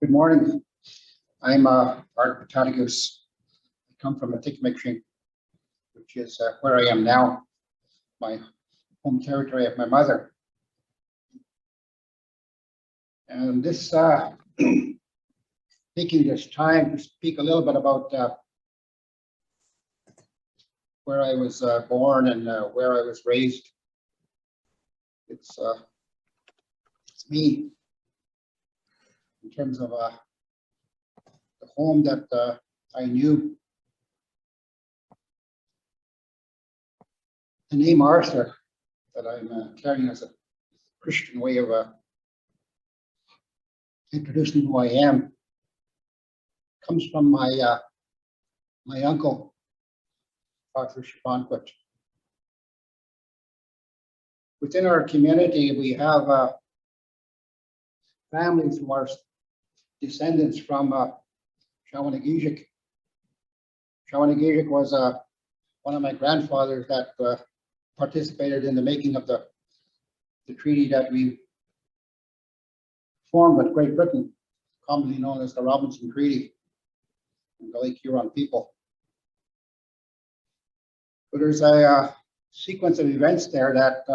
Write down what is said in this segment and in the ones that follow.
Good morning. I'm Art Botanicus. I come from Atikamek, which is where I am now, my home territory of my mother. And this, taking this time to speak a little bit about where I was born and where I was raised. It's me in terms of the home that I knew. The name Arthur that I'm carrying as a Christian way of introducing who I am comes from my uncle, Arthur Shabanquit. Within our community, we have families who are descendants from Shawanagizik. Shawanagizik was one of my grandfathers that participated in the making of the treaty that we formed with Great Britain, commonly known as the Robinson Treaty, and the Lake Huron people. But there's a sequence of events there that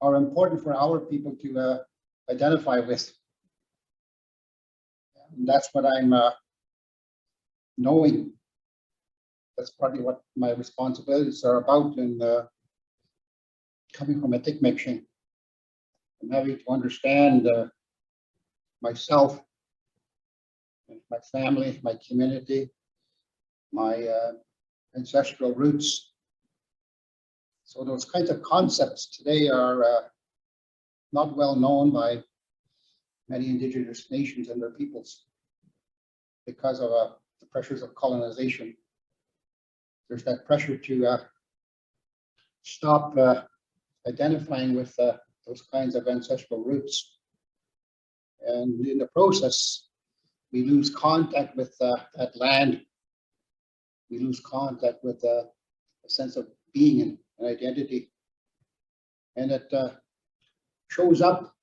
are important for our people to identify with. And that's what I'm knowing. That's partly what my responsibilities are about in coming from Atikamek. I'm having to understand myself, my family, my community, my ancestral roots. So those kinds of concepts today are not well known by many indigenous nations and their peoples because of the pressures of colonization. There's that pressure to stop identifying with those kinds of ancestral roots. And in the process, we lose contact with that land. We lose contact with a sense of being and identity. And it shows up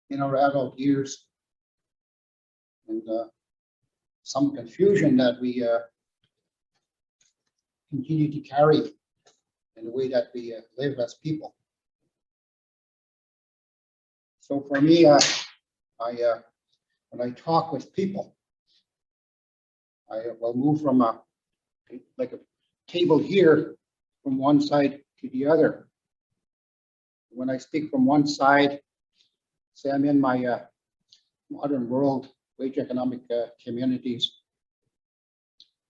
in our adult years. And some confusion that we continue to carry in the way that we live as people. So for me, when I talk with people, I will move from like a table here from one side to the other. When I speak from one side, say I'm in my modern world wage economic communities,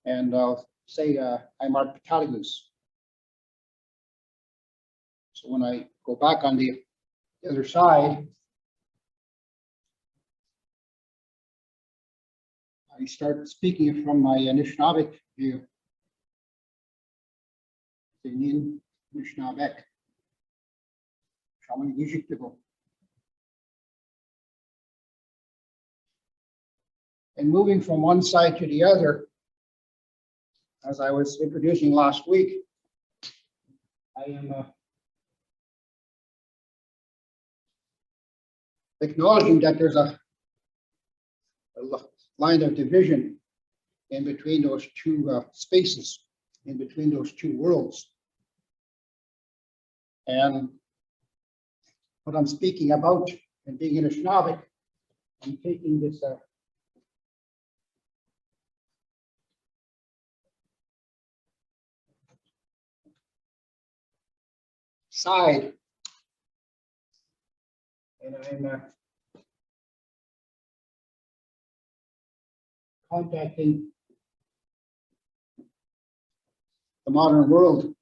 and I'll say I'm Art Botanicus. So when I go back on the other side, I start speaking from my Anishinaabeg view. Nin Anishinaabeg. Shawanagizik. And moving from one side to the other, as I was introducing last week, I am acknowledging that there's a line of division in between those two spaces, in between those two worlds. And what I'm speaking about and being in Anishinaabe, I'm taking this side, and I'm contacting the modern world.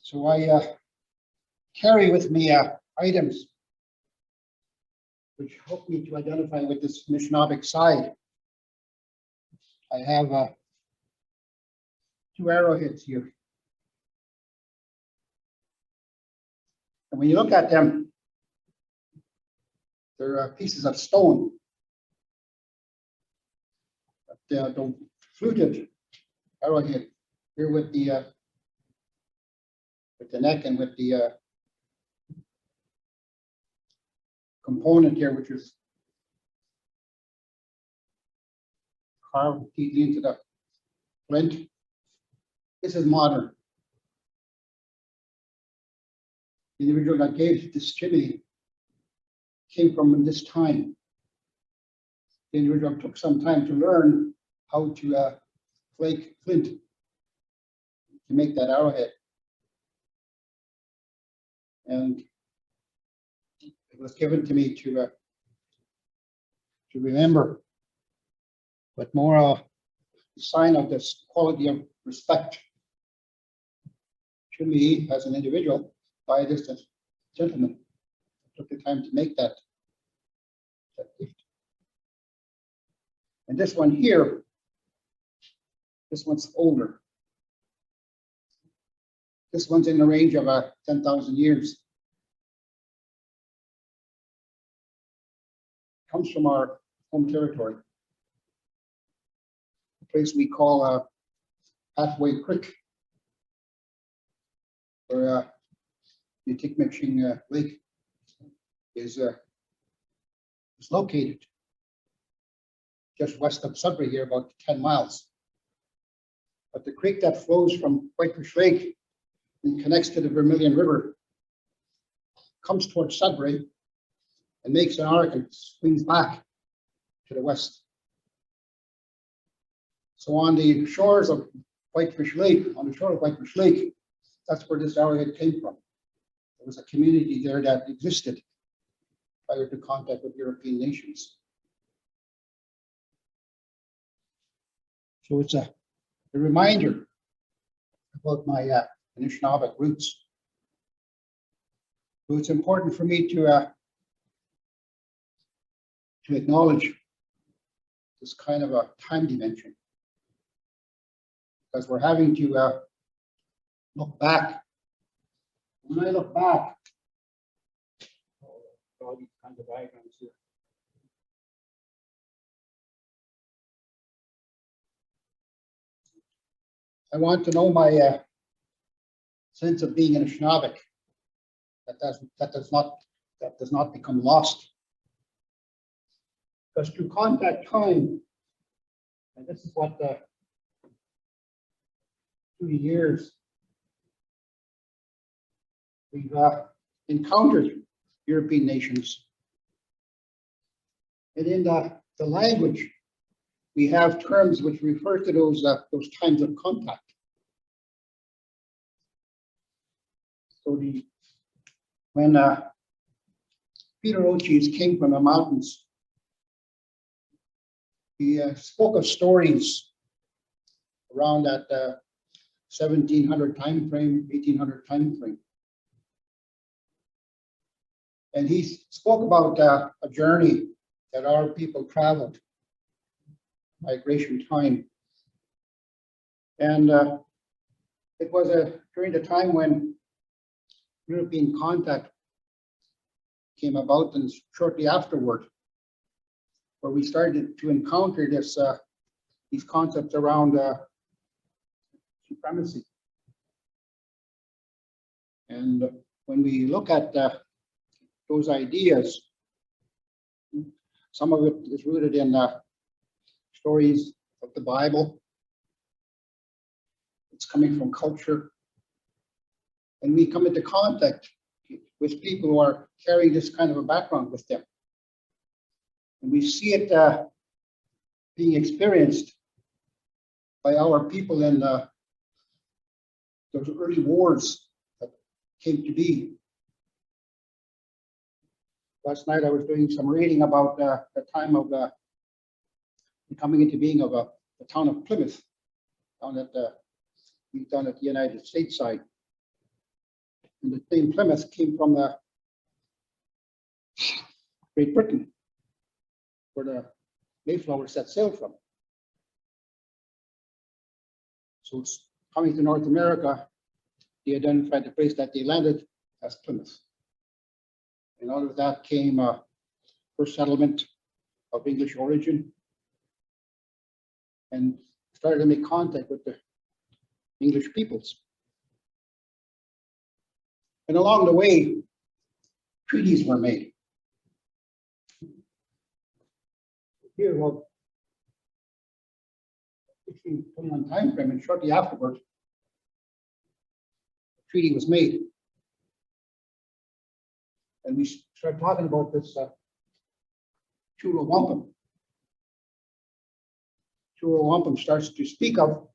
So I carry with me items which help me to identify with this Anishinaabeg side. I have two arrowheads here. And when you look at them, they're pieces of stone. But the fluted arrowhead here with the neck and with the component here, which is carved deeply into the flint. This is modern. The individual that gave this chimney came from this time. The individual took some time to learn how to flake flint to make that arrowhead. And it was given to me to remember, but more a sign of this quality of respect to me as an individual by this gentleman who took the time to make that gift. And this one here, this one's older. This one's in the range of 10,000 years. Comes from our home territory, a place we call Pathway Creek, where the Tikmekshing Lake is located just west of Sudbury here, about 10 miles. But the creek that flows from Whitefish Lake and connects to the Vermilion River comes towards Sudbury and makes an arc and swings back to the west. So on the shores of Whitefish Lake, that's where this arrowhead came from. There was a community there that existed prior to contact with European nations. So it's a reminder about my Anishinaabeg roots. So it's important for me to acknowledge this kind of a time dimension, because we're having to look back. When I look back, all these kinds of diagrams here. I want to know my sense of being an Anishinaabe, that does not become lost. Because through contact time, and this is what through the years we've encountered European nations, and in the language we have terms which refer to those times of contact. So when Peter O'Cheese came from the mountains, he spoke of stories around that 1700 time frame, 1800 time frame. And he spoke about a journey that our people traveled, migration time. And it was during the time when European contact came about, and shortly afterward, where we started to encounter these concepts around supremacy. And when we look at those ideas, some of it is rooted in stories of the Bible. It's coming from culture. And we come into contact with people who are carrying this kind of a background with them. And we see it being experienced by our people in those early wars that came to be. Last night I was doing some reading about the time of the coming into being of the town of Plymouth down at the United States side. And the name Plymouth came from Great Britain, where the Mayflower set sail from. So it's coming to North America, they identified the place that they landed as Plymouth. And out of that came first settlement of English origin, and started to make contact with the English peoples. And along the way, treaties were made. here, well, 1621 time frame, and shortly afterwards, the treaty was made. And we started talking about this Churo Wampum. Churo Wampum starts to speak of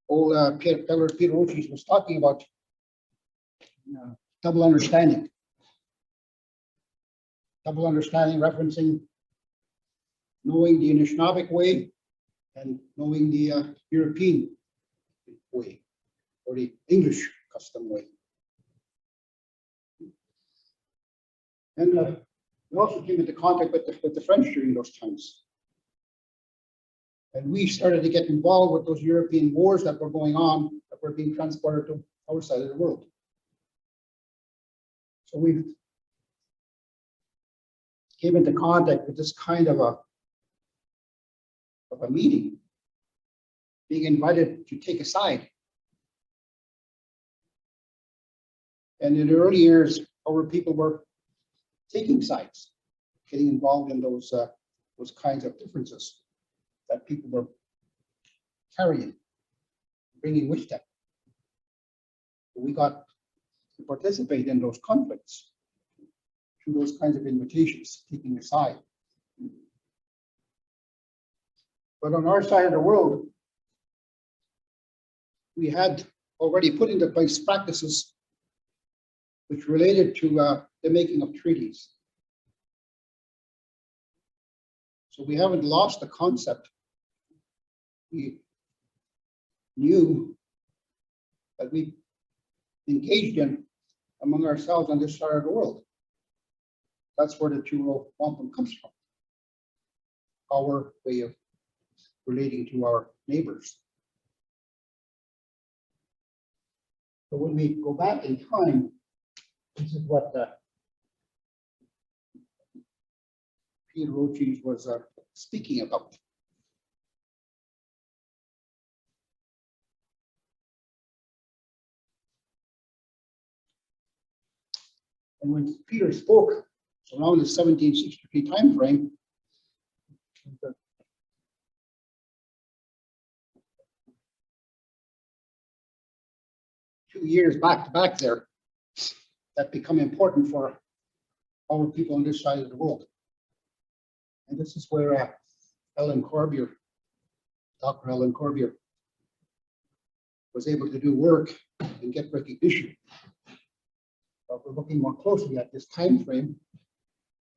old Peter Ochis was talking about double understanding. Double understanding referencing knowing the Anishinaabeg way and knowing the European way or the English custom way. And we also came into contact with the French during those times. And we started to get involved with those European wars that were going on, that were being transported to our side of the world. So we came into contact with this kind of a meeting, being invited to take a side. And in the early years, our people were taking sides, getting involved in those kinds of differences that people were carrying, bringing with them. We got to participate in those conflicts through those kinds of invitations, taking a side. But on our side of the world, we had already put into place practices which related to the making of treaties. So we haven't lost the concept. We knew that we engaged in among ourselves on this side of the world. That's where the Churo Wampum comes from. Our way of relating to our neighbors. So when we go back in time, this is what Peter Ochis was speaking about. And when Peter spoke, so around the 1763 time frame, 2 years back to back there, that become important for our people on this side of the world. And this is where Ellen Corbier, Dr. Ellen Corbier, was able to do work and get recognition. But we're looking more closely at this time frame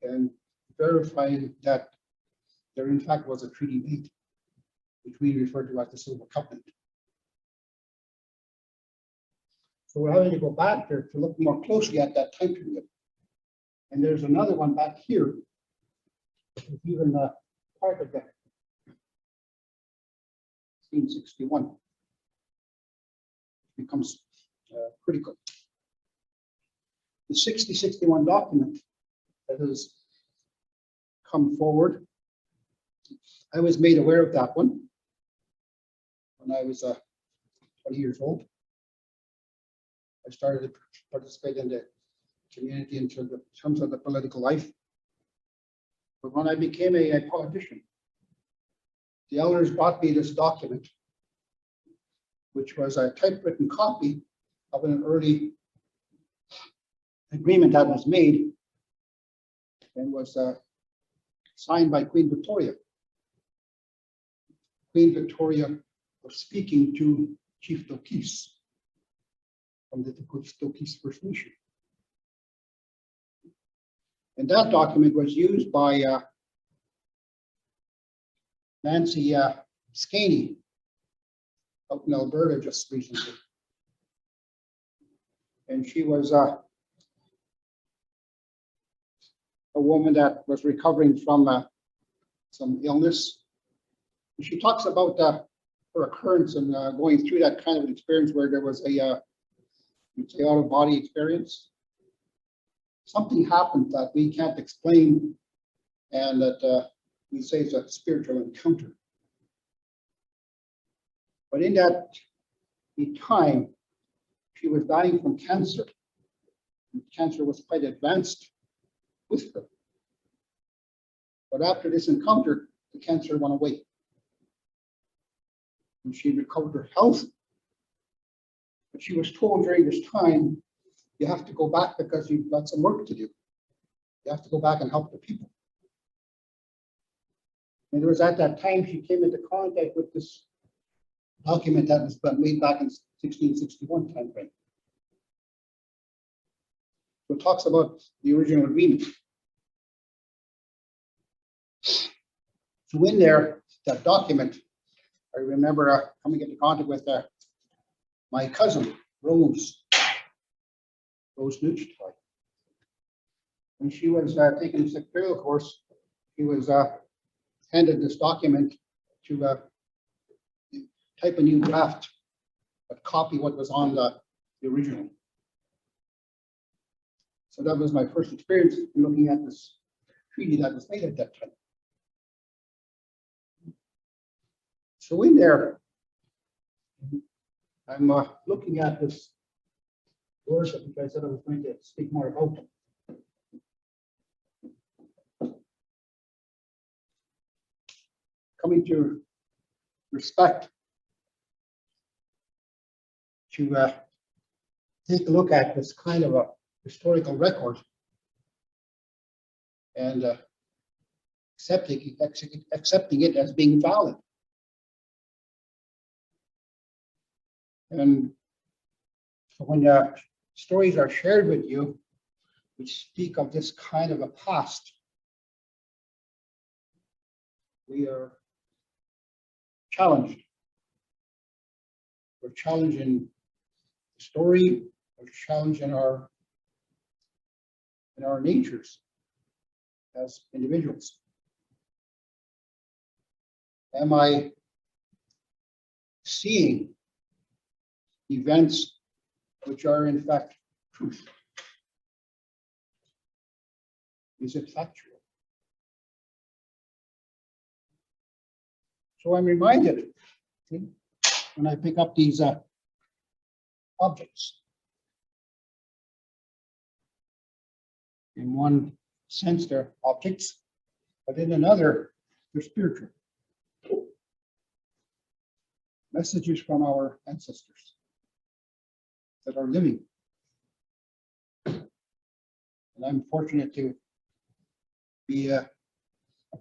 and verifying that there in fact was a treaty made, which we refer to as the Silver Couplet. So we're having to go back there to look more closely at that time period. And there's another one back here, which is even part of that. 1661 becomes critical. The 6061 document that has come forward, I was made aware of that one when I was 20 years old. I started to participate in the community in terms of the political life. But when I became a politician, the elders brought me this document, which was a typewritten copy of an early agreement that was made and was signed by Queen Victoria. Queen Victoria was speaking to Chief Dokis from the Dokis First Nation. And that document was used by Nancy Skaney out in Alberta just recently. And she was a woman that was recovering from some illness. And she talks about her occurrence and going through that kind of an experience where there was a out-of-body experience. Something happened that we can't explain, and that we say it's a spiritual encounter. But in that time, she was dying from cancer. And cancer was quite advanced with her. But after this encounter, the cancer went away. And she recovered her health. But she was told during this time, you have to go back because you've got some work to do. You have to go back and help the people. And it was at that time she came into contact with this document that was made back in 1661 time frame. So it talks about the original agreement. So in there, that document, I remember coming into contact with my cousin, Rose Newchtoy. When she was taking a secretarial course, she was handed this document to type a new draft, but copy what was on the original. So that was my first experience in looking at this treaty that was made at that time. So in there, I'm looking at this worship, which I said I was going to speak more about. Coming to respect, to take a look at this kind of a historical record and accepting it as being valid. And when stories are shared with you, which speak of this kind of a past, we are challenged. We're challenged in the story, we're challenged in our natures as individuals. Am I seeing events which are in fact truth? Is it factual? So I'm reminded when I pick up these objects. In one sense, they're objects, but in another, they're spiritual. Messages from our ancestors that are living. And I'm fortunate to be a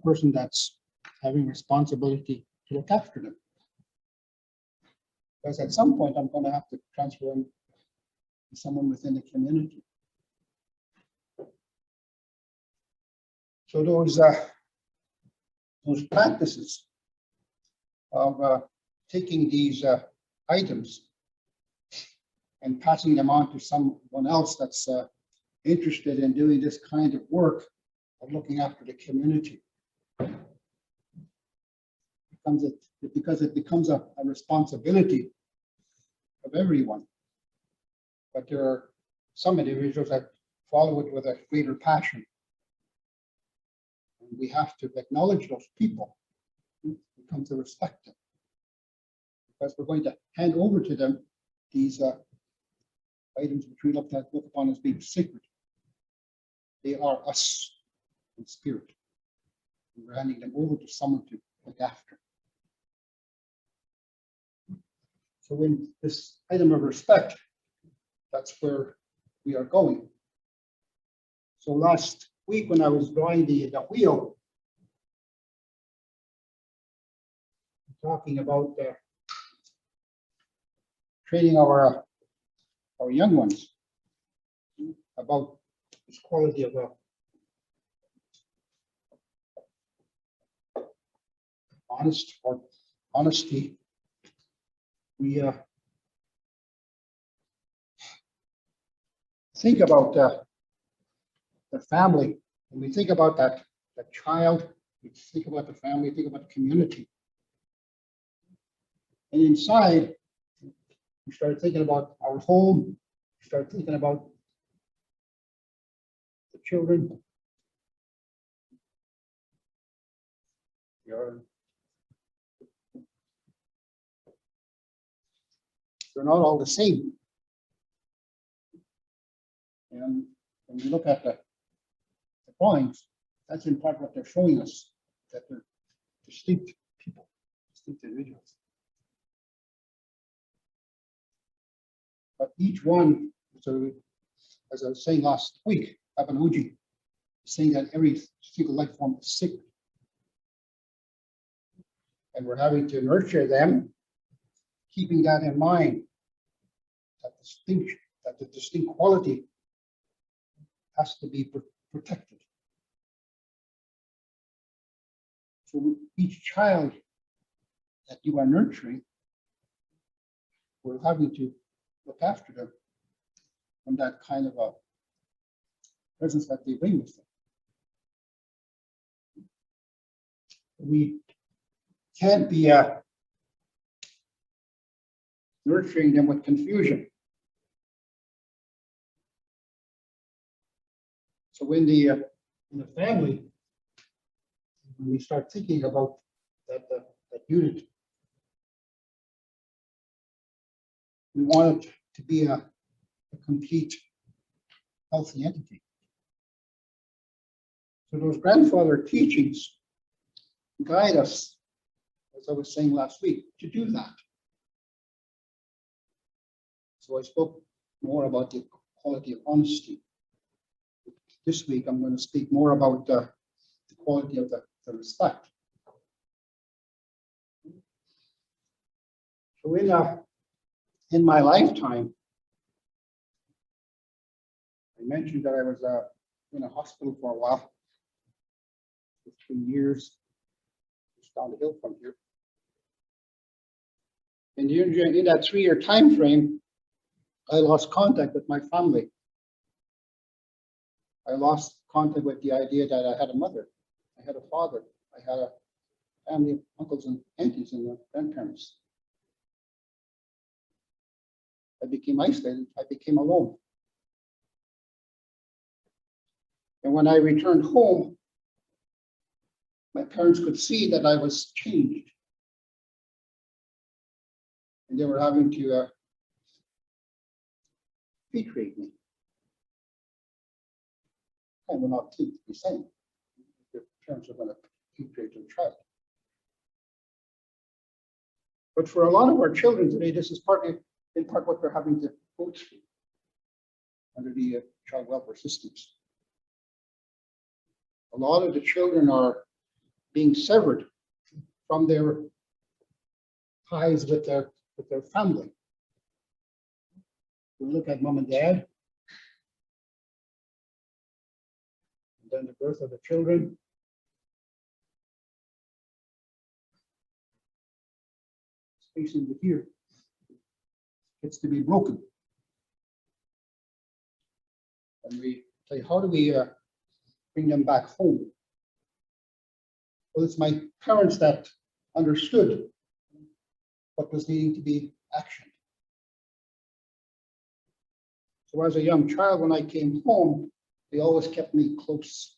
person that's having responsibility to look after them. Because at some point, I'm going to have to transfer them to someone within the community. So those practices of taking these items and passing them on to someone else that's interested in doing this kind of work of looking after the community, because it becomes a responsibility of everyone. But there are some individuals that follow it with a greater passion. And we have to acknowledge those people. We come to respect them. Because we're going to hand over to them these items which we look upon as being sacred. They are us in spirit. We're handing them over to someone to look after. So in this item of respect, that's where we are going. So last week when I was drawing the wheel, talking about training our young ones about this quality of honesty. We think about the family, and we think about that child, we think about the family, think about the community. And inside, we start thinking about our home, we start thinking about the children. They're not all the same. And when we look at the drawings, That's in part what they're showing us, that they're distinct people, distinct individuals. But each one, so as I was saying last week, Abanuji, saying that every single life form is sacred. And we're having to nurture them, keeping that in mind, that distinction, that the distinct quality has to be protected. So each child that you are nurturing, we're having to look after them from that kind of a presence that they bring with them. We can't be nurturing them with confusion. So in the family, when we start thinking about that unit, we want it to be a complete, healthy entity. So those grandfather teachings guide us, as I was saying last week, to do that. So I spoke more about the quality of honesty. This week, I'm going to speak more about the quality of the respect. So in my lifetime, I mentioned that I was in a hospital for a while, for 3 years, just down the hill from here. And in that 3-year time frame, I lost contact with my family. I lost contact with the idea that I had a mother, I had a father, I had a family of uncles and aunties and grandparents. I became isolated, I became alone. And when I returned home, my parents could see that I was changed. And they were having to treat me. I will not teach the same. Your parents are going to treat their child. But for a lot of our children today, this is in part what they're having to go through under the child welfare systems. A lot of the children are being severed from their ties with their family. We look at mom and dad, and then the birth of the children. Space into here gets to be broken. And we say, how do we bring them back home? Well, it's my parents that understood what was needing to be actioned. So as a young child, when I came home, they always kept me close.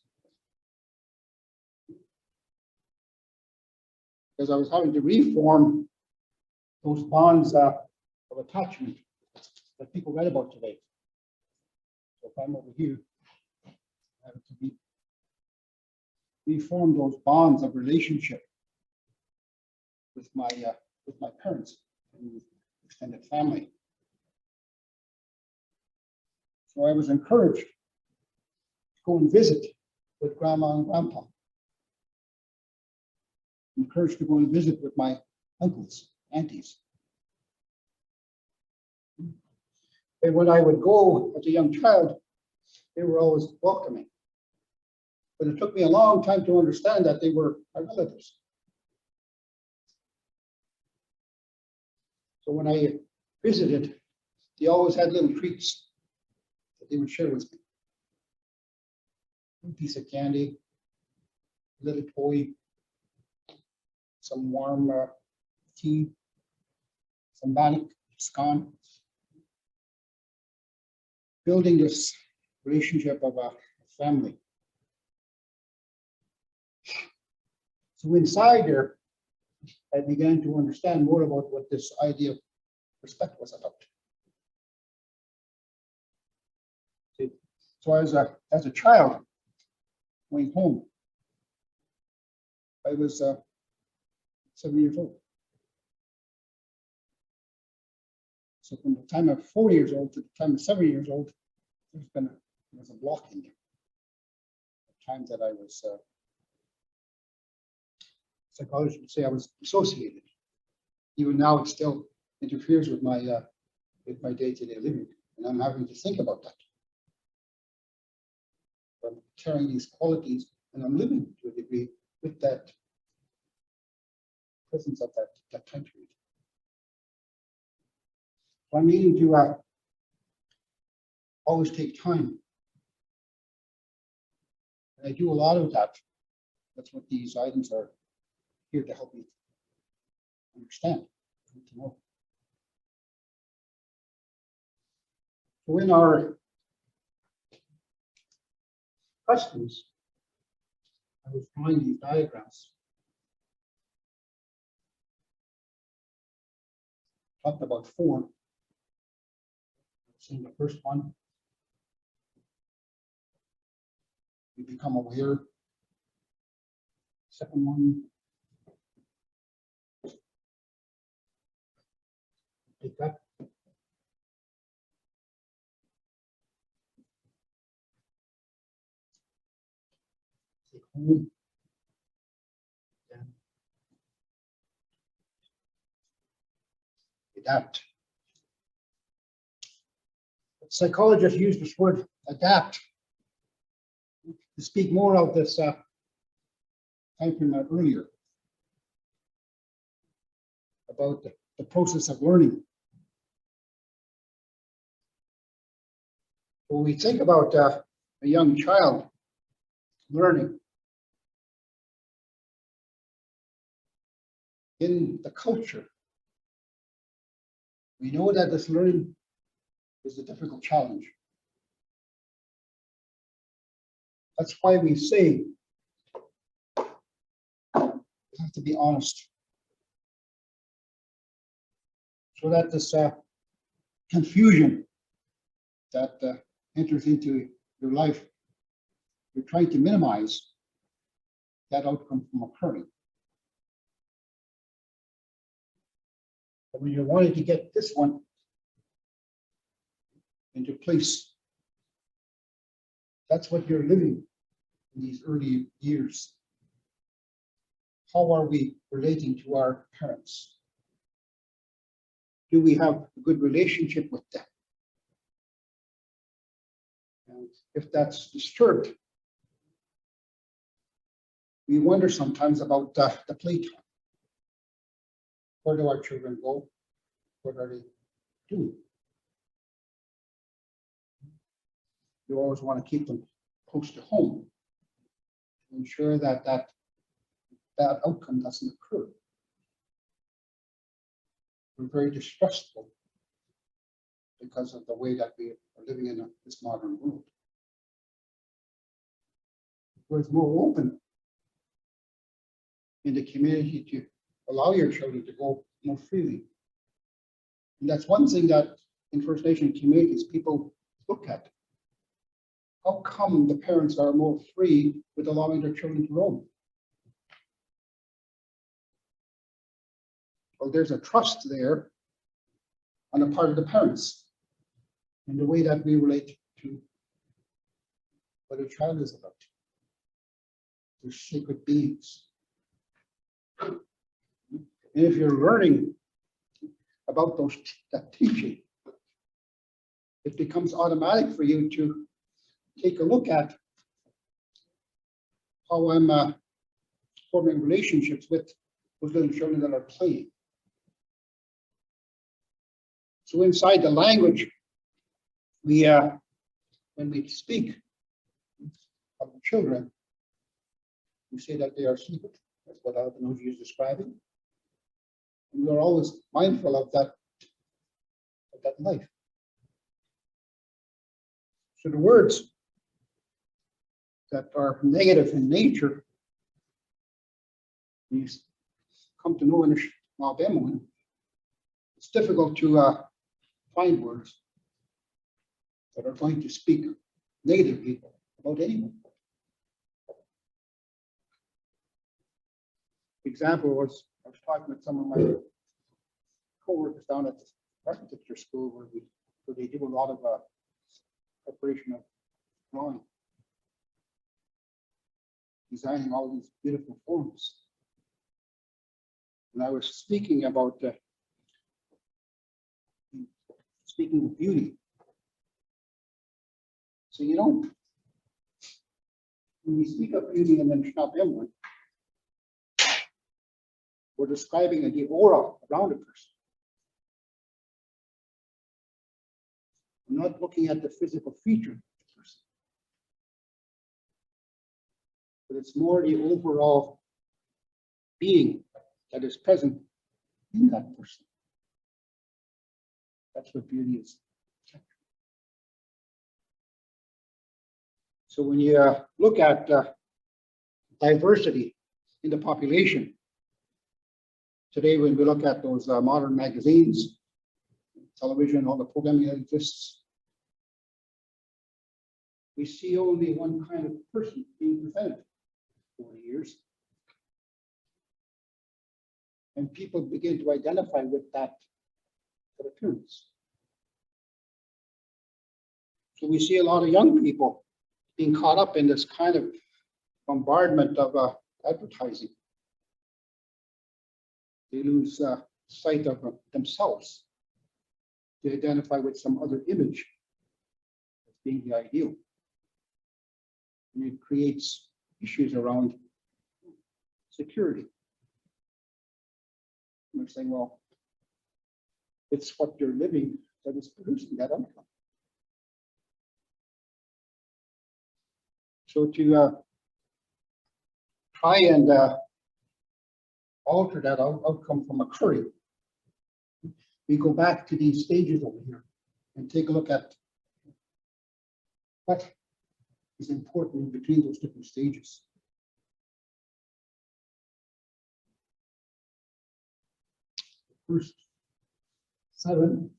Because I was having to reform those bonds of attachment that people read about today. So if I'm over here, I have to reform those bonds of relationship with my parents and with extended family. So I was encouraged to go and visit with grandma and grandpa. Encouraged to go and visit with my uncles, aunties. And when I would go as a young child, they were always welcoming. But it took me a long time to understand that they were my relatives. So when I visited, they always had little treats that they would share with me. A piece of candy, a little toy, some warm tea, some bannock, scone. Building this relationship of a family. So inside there, I began to understand more about what this idea of respect was about. So as a child, going home, I was 7 years old. So from the time of 4 years old to the time of 7 years old, there was a block in there. The time that I was, psychologists would say I was dissociated. Even now, it still interferes with my day-to-day living, and I'm having to think about that. I'm carrying these qualities, and I'm living to a degree with that presence of that time period. So I'm needing to always take time. And I do a lot of that. That's what these items are here to help me understand, to know. So in our customs, I was drawing these diagrams. Talked about four. Seeing the first one, we become aware. Second one, take that. Take home. Then adapt. Psychologists use this word adapt to speak more of this time frame earlier about the process of learning. When we think about a young child learning in the culture, we know that this learning is a difficult challenge. That's why we say you have to be honest, so that this confusion that enters into your life, you're trying to minimize that outcome from occurring. But when you're wanting to get this one into place, that's what you're living in these early years. How are we relating to our parents? Do we have a good relationship with them? And if that's disturbed, we wonder sometimes about the playtime. Where do our children go? What are they doing? You always want to keep them close to home to ensure that that outcome doesn't occur. We're very distrustful because of the way that we are living in this modern world. Where it's more open in the community to allow your children to go more freely. And that's one thing that in First Nation communities people look at. How come the parents are more free with allowing their children to roam? Well, there's a trust there on the part of the parents in the way that we relate to what a child is about. They're sacred beings. And if you're learning about that teaching, it becomes automatic for you to take a look at how I'm forming relationships with those little children that are playing. So inside the language, we when we speak of the children, we say that they are secret. That's what Albanoji is describing. And we are always mindful of that life. So the words that are negative in nature, you come to know in Alabama, it's difficult to find words that are going to speak negatively about anyone. example was I was talking with some of my co-workers down at the architecture school where they do a lot of preparation of drawing, designing all these beautiful forms. And I was speaking about speaking of beauty. So when we speak of beauty and then stop everyone, we're describing the aura around a person. We're not looking at the physical feature of the person, but it's more the overall being that is present in that person. That's what beauty is. So when you look at diversity in the population, today when we look at those modern magazines, television, all the programming that exists, we see only one kind of person being presented over the years. And people begin to identify with that appearance. So we see a lot of young people being caught up in this kind of bombardment of advertising. They lose sight of themselves. They identify with some other image as being the ideal. And it creates issues around security. And we're saying, well, it's what you're living that is producing that outcome. So to try and alter that outcome from occurring, we go back to these stages over here and take a look at what is important between those different stages. The first 7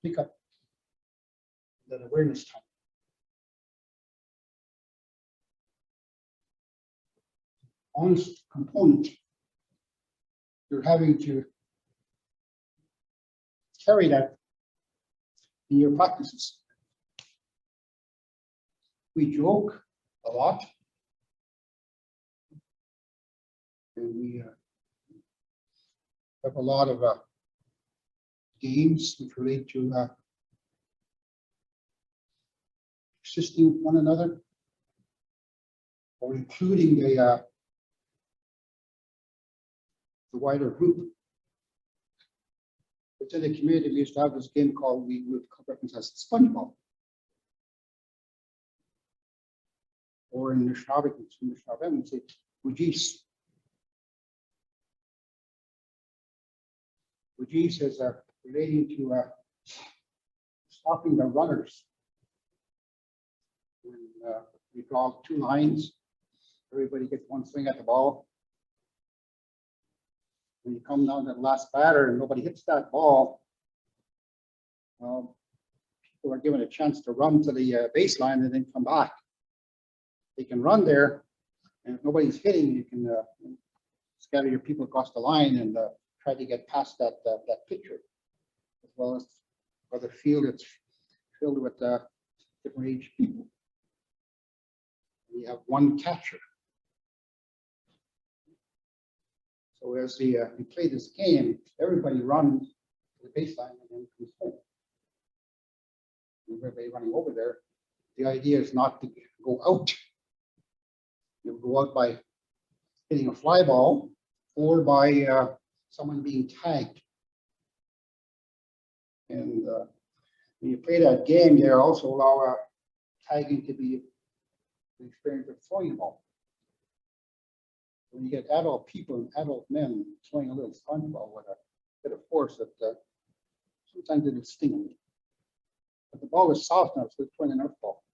pick up that awareness time. Honest component. You're having to carry that in your practices. We joke a lot. And we have a lot of games which relate to assisting one another or including the wider group. Within the community, we used to have this game called, we would reference as SpongeBob. Or in Nishnawbe, we say Wujis. Wujis is relating to stopping the runners. When we draw 2 lines, everybody gets 1 swing at the ball. When you come down to the last batter and nobody hits that ball, people are given a chance to run to the baseline and then come back. They can run there, and if nobody's hitting, you can scatter your people across the line and try to get past that pitcher, as well as other field that's filled with different age people. We have 1 catcher. So as we play this game, everybody runs to the baseline and then comes home. Everybody running over there. The idea is not to go out. You go out by hitting a fly ball or by someone being tagged. And when you play that game, they also allow tagging to be the experience of throwing a ball. When you get adult people and adult men throwing a little sponge ball with a bit of force, that sometimes it is stinging. But the ball is soft enough, so it's throwing an earth ball.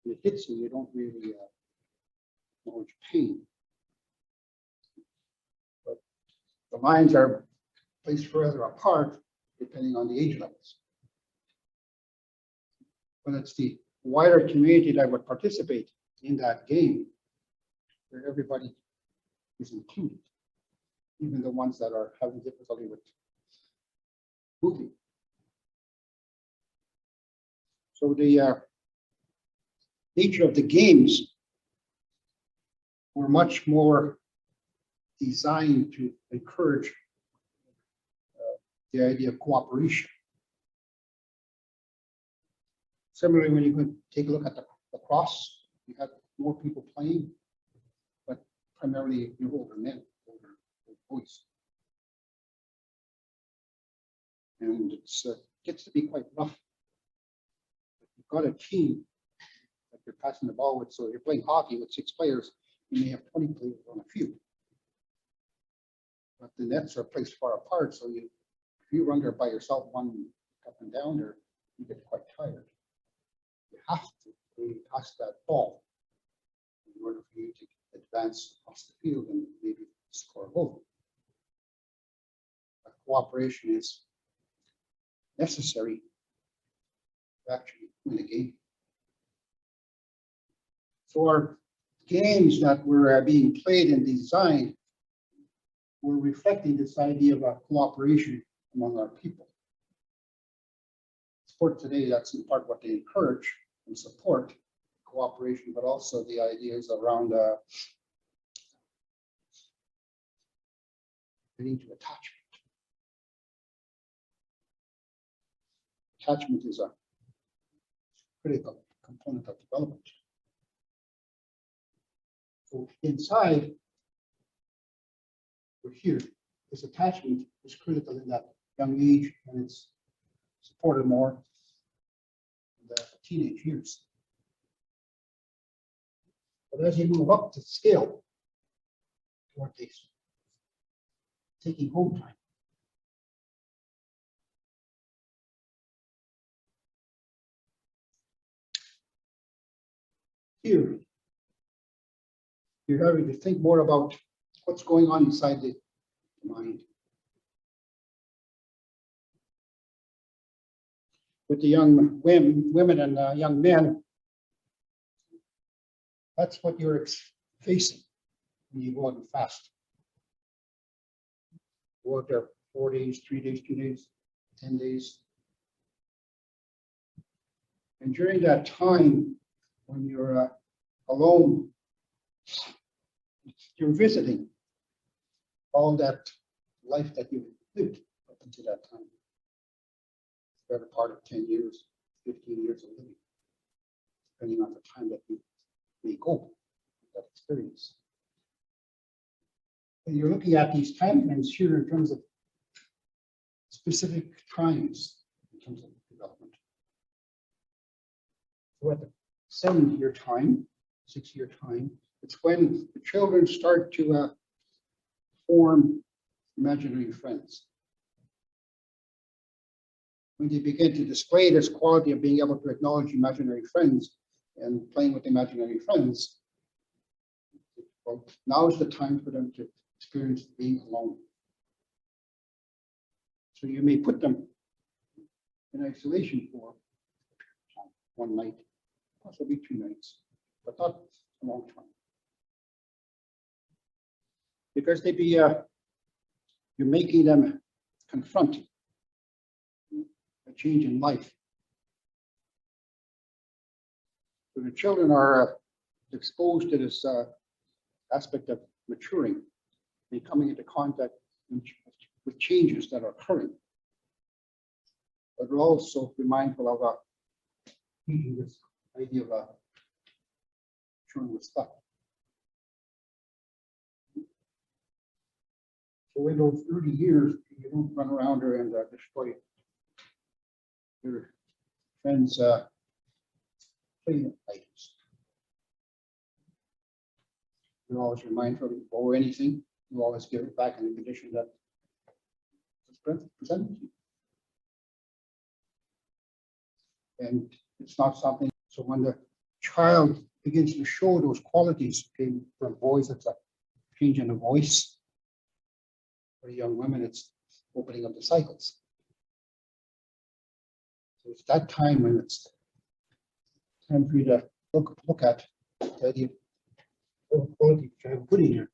When it hits you, you don't really know much pain. But the lines are placed further apart depending on the age levels. But it's the wider community that would participate in that game, where everybody is included, even the ones that are having difficulty with moving. So the nature of the games were much more designed to encourage the idea of cooperation. Similarly, when you could take a look at the lacrosse, you had more people playing, but primarily your older men, older boys. And it gets to be quite rough. You've got a team that you're passing the ball with, so you're playing hockey with 6 players, you may have 20 players on a field. But the nets are placed far apart, so if you run there by yourself, one up and down there, you get quite tired. You have to really pass that ball in order for you to advance across the field and maybe score a goal. But cooperation is necessary to actually win a game. So our games that were being played and designed were reflecting this idea of cooperation among our people. Sport today, that's in part what they encourage and support, cooperation, but also the ideas around getting to attachment. Attachment is a critical component of development. So inside, or here, this attachment is critical in that young age, and it's supported more in the teenage years. But as you move up the scale toward this, taking home time, here, you're having to think more about what's going on inside the mind. With the young women and young men, that's what you're facing when you go out and fast. Go out there 4 days, 3 days, 2 days, 10 days. And during that time, when you're alone, you're visiting all that life that you've lived up until that time. The better part of 10 years, 15 years of living, depending on the time that you may go that experience. And you're looking at these time frames here in terms of specific times in terms of development. So at the 7-year time, 6-year time, it's when the children start to form imaginary friends. When they begin to display this quality of being able to acknowledge imaginary friends and playing with imaginary friends, well, now is the time for them to experience being alone. So you may put them in isolation for 1 night, possibly 2 nights, but not a long time. Because they'd be, you're making them confront a change in life. So the children are exposed to this aspect of maturing and coming into contact with changes that are occurring. But we're also be mindful of meeting this idea of maturing with stuff. So in those 30 years, you don't run around there and destroy your friends' playing items. You always remind them to borrow anything. You always give it back in the condition that it's presented to you. And it's not something. So when the child begins to show those qualities, from boys, it's a change in the voice. For young women, it's opening up the cycles. So it's that time when it's time for you to look at the idea of quality which I have put in here.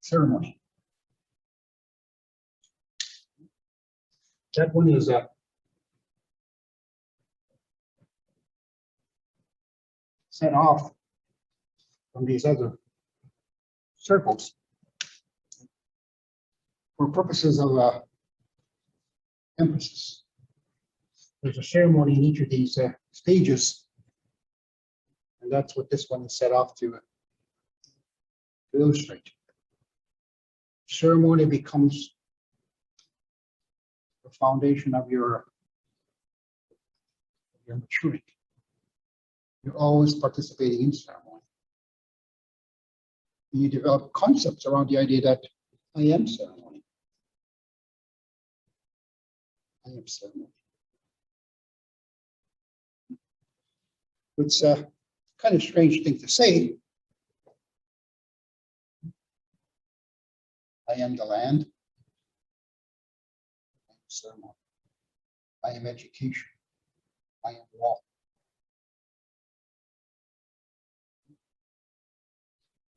Ceremony. That one is set off from these other circles for purposes of emphasis. There's a ceremony in each of these stages, and that's what this one is set off to illustrate. Ceremony becomes the foundation of your maturing. You're always participating in ceremony. You develop concepts around the idea that I am ceremony. I am ceremony. It's a kind of strange thing to say. I am the land. I am ceremony. I am education. I am law.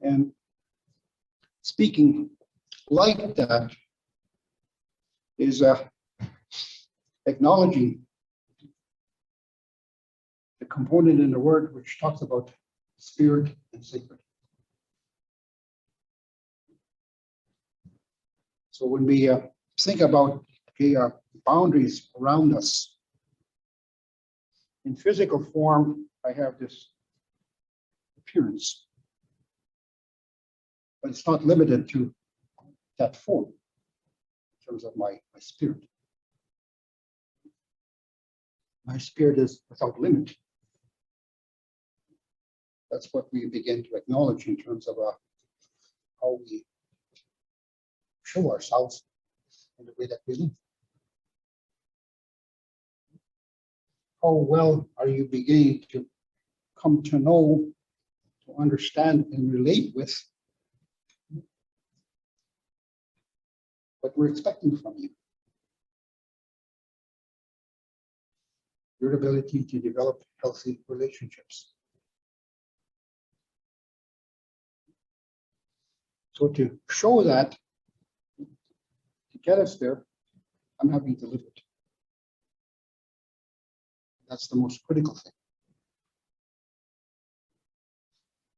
And speaking like that is acknowledging the component in the word which talks about spirit and sacred. So when we think about boundaries around us, in physical form, I have this appearance. But it's not limited to that form in terms of my spirit. My spirit is without limit. That's what we begin to acknowledge in terms of how we show ourselves in the way that we live. How well are you beginning to come to know, to understand, and relate with what we're expecting from you? Your ability to develop healthy relationships. So to show that, to get us there, I'm having to live it. That's the most critical thing.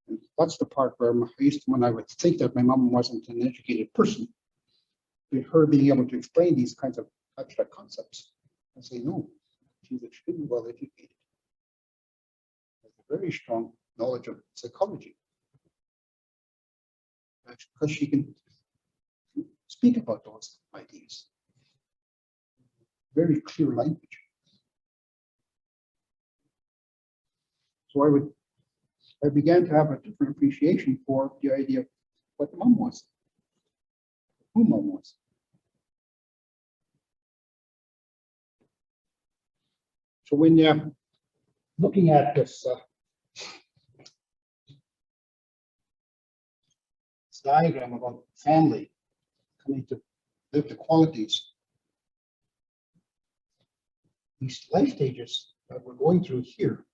And that's the part where when I would think that my mom wasn't an educated person, with her being able to explain these kinds of abstract concepts, I say, no, she's extremely well educated. Has a very strong knowledge of psychology. Because she can speak about those ideas. Very clear language. So I began to have a different appreciation for the idea of what mom was, who mom was. So when you're looking at this diagram about family coming to live the qualities, these life stages that we're going through here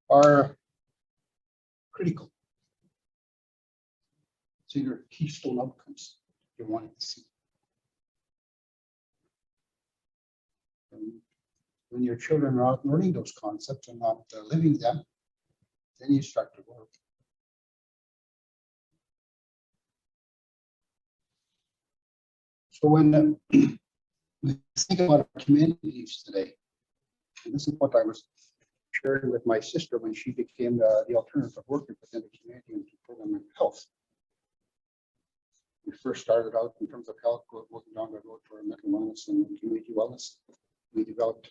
are critical. So your keystone outcomes you want to see. And when your children are out learning those concepts and not living them, then you start to work. So when we think about our communities today, and this is what I was sharing with my sister when she became the alternative worker within the community and program of health. We first started out in terms of health, working down the road for mental wellness and community wellness. We developed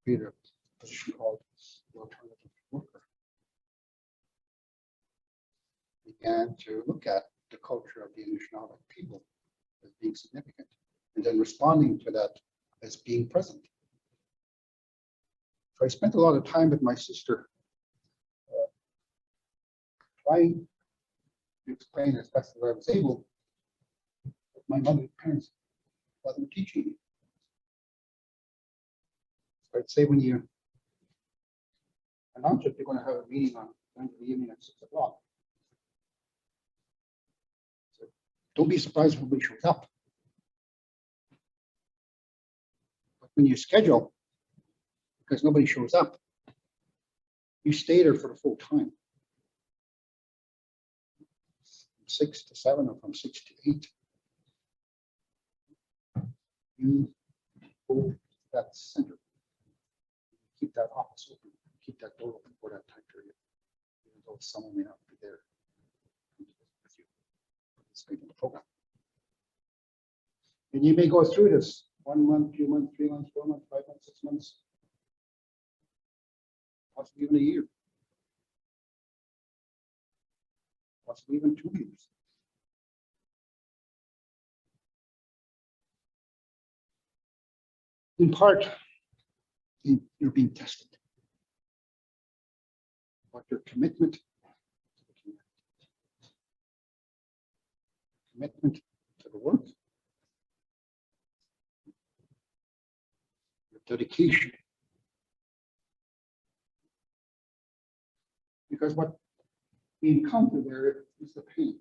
a position called the alternative worker. Began to look at the culture of the Anishinaabe people as being significant, and then responding to that as being present. So I spent a lot of time with my sister trying to explain as best as I was able what my mother's parents wasn't teaching me. So I'd say when you announce that you're going to have a meeting on Wednesday evening at 6 o'clock, so don't be surprised if nobody shows up. But when you schedule, because nobody shows up, you stay there for the full time. From 6 to 7 or from 6 to 8. You go to that center. Keep that office open. Keep that door open for that time period. Even though someone may not be there with you, participate in the program. And you may go through this 1 month, 2 months, 3 months, 4 months, 5 months, 6 months, possibly even a year, possibly even 2 years. In part, you're being tested. But your commitment to the commitment to the work, your dedication. Because what we encounter there is the pain.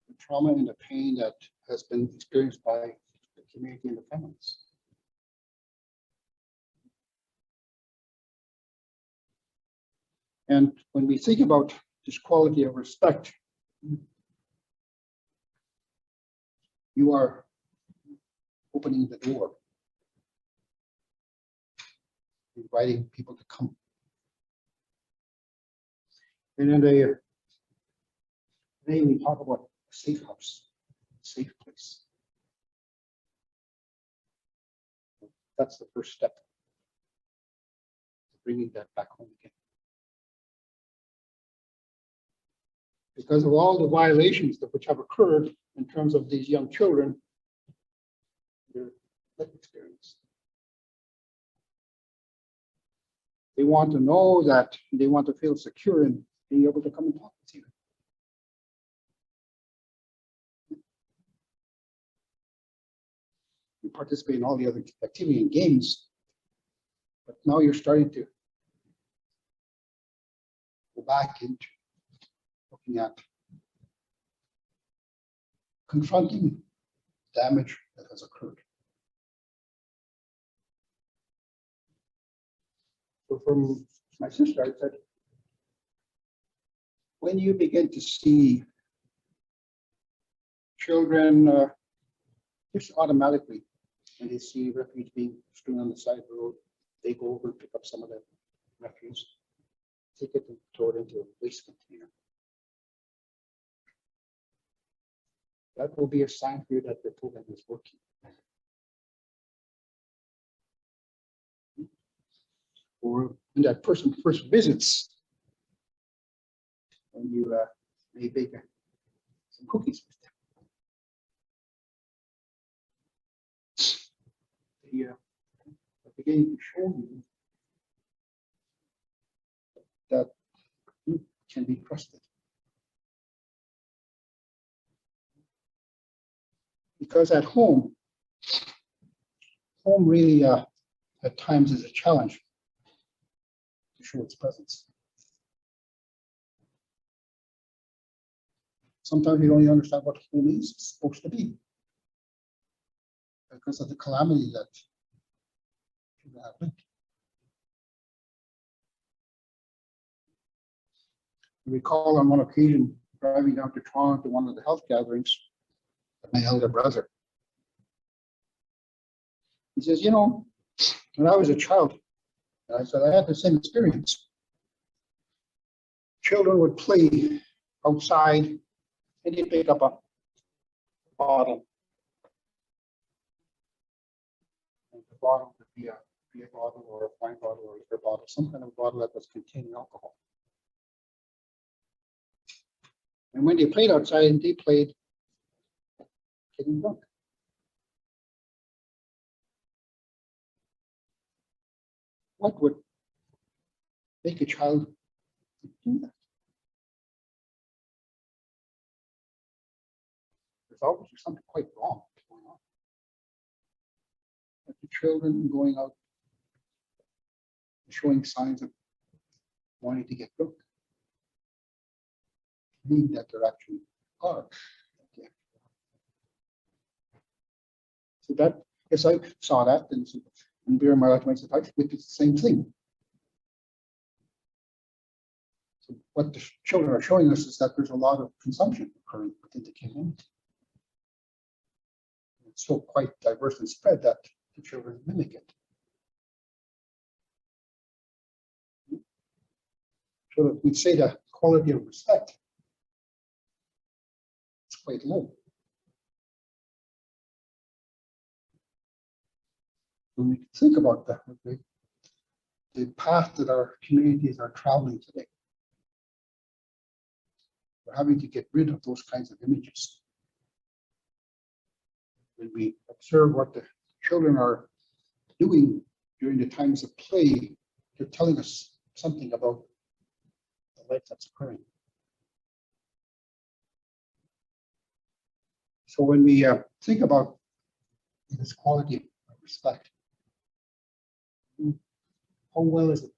The trauma and the pain that has been experienced by the community and the families. And when we think about this quality of respect, you are opening the door, inviting people to come. And then today we talk about a safe house, a safe place. That's the first step to bringing that back home again. Because of all the violations that which have occurred in terms of these young children, their life experience. They want to know that they want to feel secure in being able to come and talk with you. You participate in all the other activity and games, but now you're starting to go back into looking at confronting damage that has occurred. So from my sister, I said, when you begin to see children just automatically, when they see refuse being strewn on the side of the road, they go over and pick up some of the refuse, take it and throw it into a waste container. That will be a sign for you that the program is working. Or when that person first visits, when you may bake some cookies with them. They're beginning to show you that you can be trusted. Because at home really at times is a challenge to show its presence. Sometimes you don't even understand what home is supposed to be because of the calamity that you have lived. I recall on one occasion driving down to Toronto to one of the health gatherings with my elder brother. He says, you know, when I was a child, and I said, I had the same experience. Children would play outside and they'd pick up a bottle. And the bottle would be a beer bottle or a wine bottle or a liquor bottle, some kind of bottle that was containing alcohol. And when they played outside, they played getting drunk. What would make a child do that? there's obviously something quite wrong going on. But the children going out showing signs of wanting to get drunk, meaning that they're actually are. Okay. So that, yes, I saw that, and beer in my life, I said, I witnessed the same thing. So what the children are showing us is that there's a lot of consumption occurring within the community. It's so quite diverse and spread that the children mimic it. So that we'd say the quality of respect is quite low. When we think about that, the path that our communities are traveling today, we're having to get rid of those kinds of images. When we observe what the children are doing during the times of play, they're telling us something about the life that's occurring. So when we think about this quality of respect, how well is it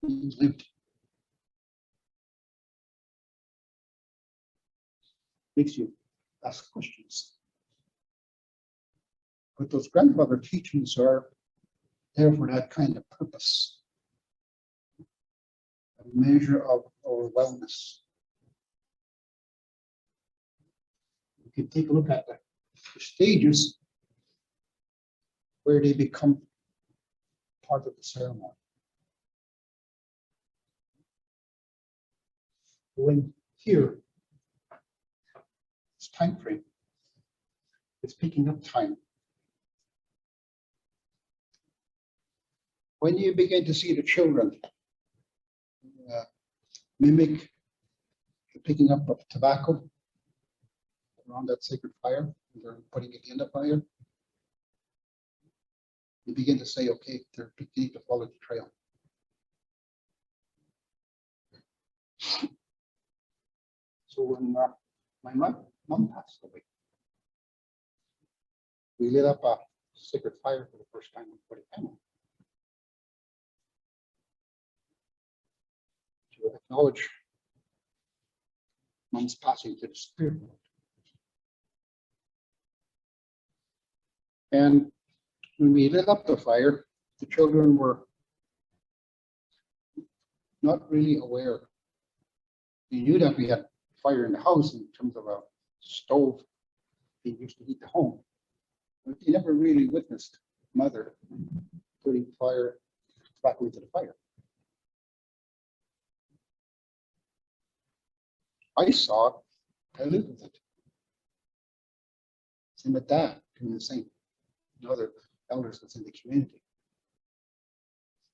being lived? Makes you ask questions. But those grandfather teachings are there for that kind of purpose, a measure of our wellness. You can take a look at the stages where they become part of the ceremony. When here, it's time frame, it's picking up time. When you begin to see the children mimic the picking up of tobacco around that sacred fire, they're putting it in the fire, you begin to say, okay, they're beginning to follow the trail. So when my mom passed away, we lit up a sacred fire for the first time for the family to acknowledge mom's passing to the spirit world. And when we lit up the fire, the children were not really aware. We knew that we had fire in the house in terms of a stove being used to heat the home, but they never really witnessed mother putting fire back into the fire. I saw it, I lived with it. Same with Dad, doing the same. And other elders that's in the community.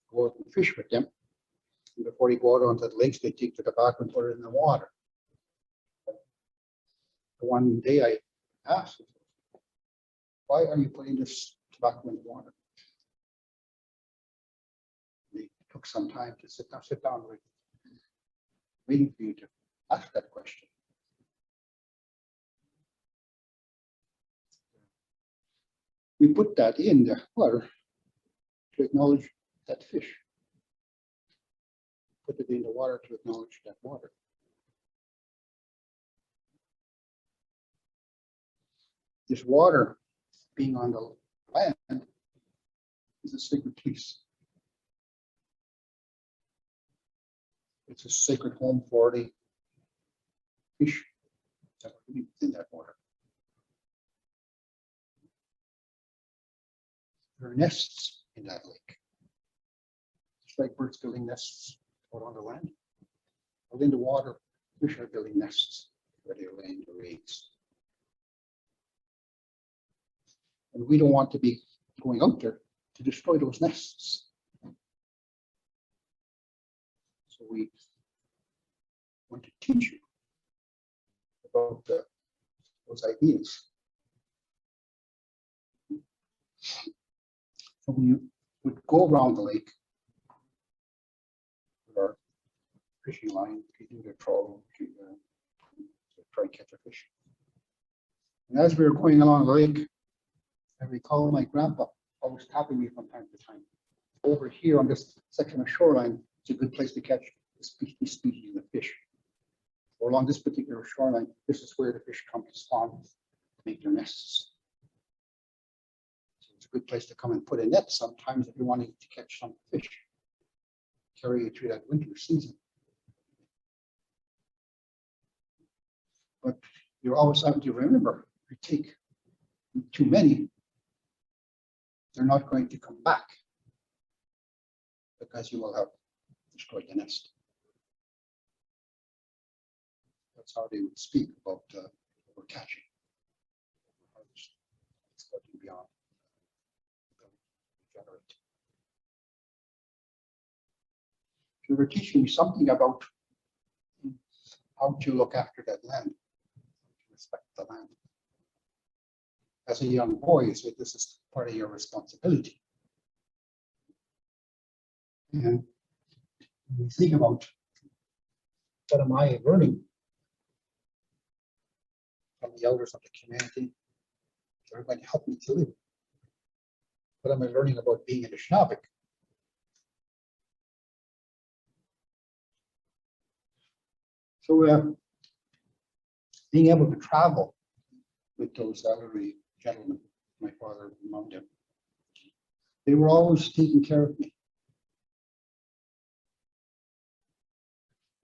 Go out and fish with them. And before they go out onto the lakes, they take the tobacco and put it in the water. One day I asked, why are you putting this tobacco in the water? They took some time to sit down, waiting for you to ask that question. We put that in the water to acknowledge that fish. Put it in the water to acknowledge that water. This water being on the land is a sacred place. It's a sacred home for the fish that are living within that water. There are nests in that lake. Just like birds building nests out on the land. Out in the water, fish are building nests where they're laying their eggs. And we don't want to be going out there to destroy those nests. So we want to teach you about those ideas. So we would go around the lake with our fishing line, using the trawl to try and catch a fish. And as we were going along the lake, I recall my grandpa always tapping me from time to time. Over here on this section of shoreline, it's a good place to catch this species of fish. Or along this particular shoreline, this is where the fish come to spawn, to make their nests. So it's a good place to come and put a net sometimes if you're wanting to catch some fish. Carry it through that winter season. But you're always having to remember, if you take too many, they're not going to come back because you will have destroyed the nest. That's how they would speak about overcatching, overharvest, exploiting beyond generate. They were teaching me something about how to look after that land, to respect the land. As a young boy, you say this is part of your responsibility. And when we think about what am I learning from the elders of the community, they're going to help me to live. What am I learning about being an Anishinaabe? So being able to travel with those elderly gentlemen, my father and mom did, they were always taking care of me.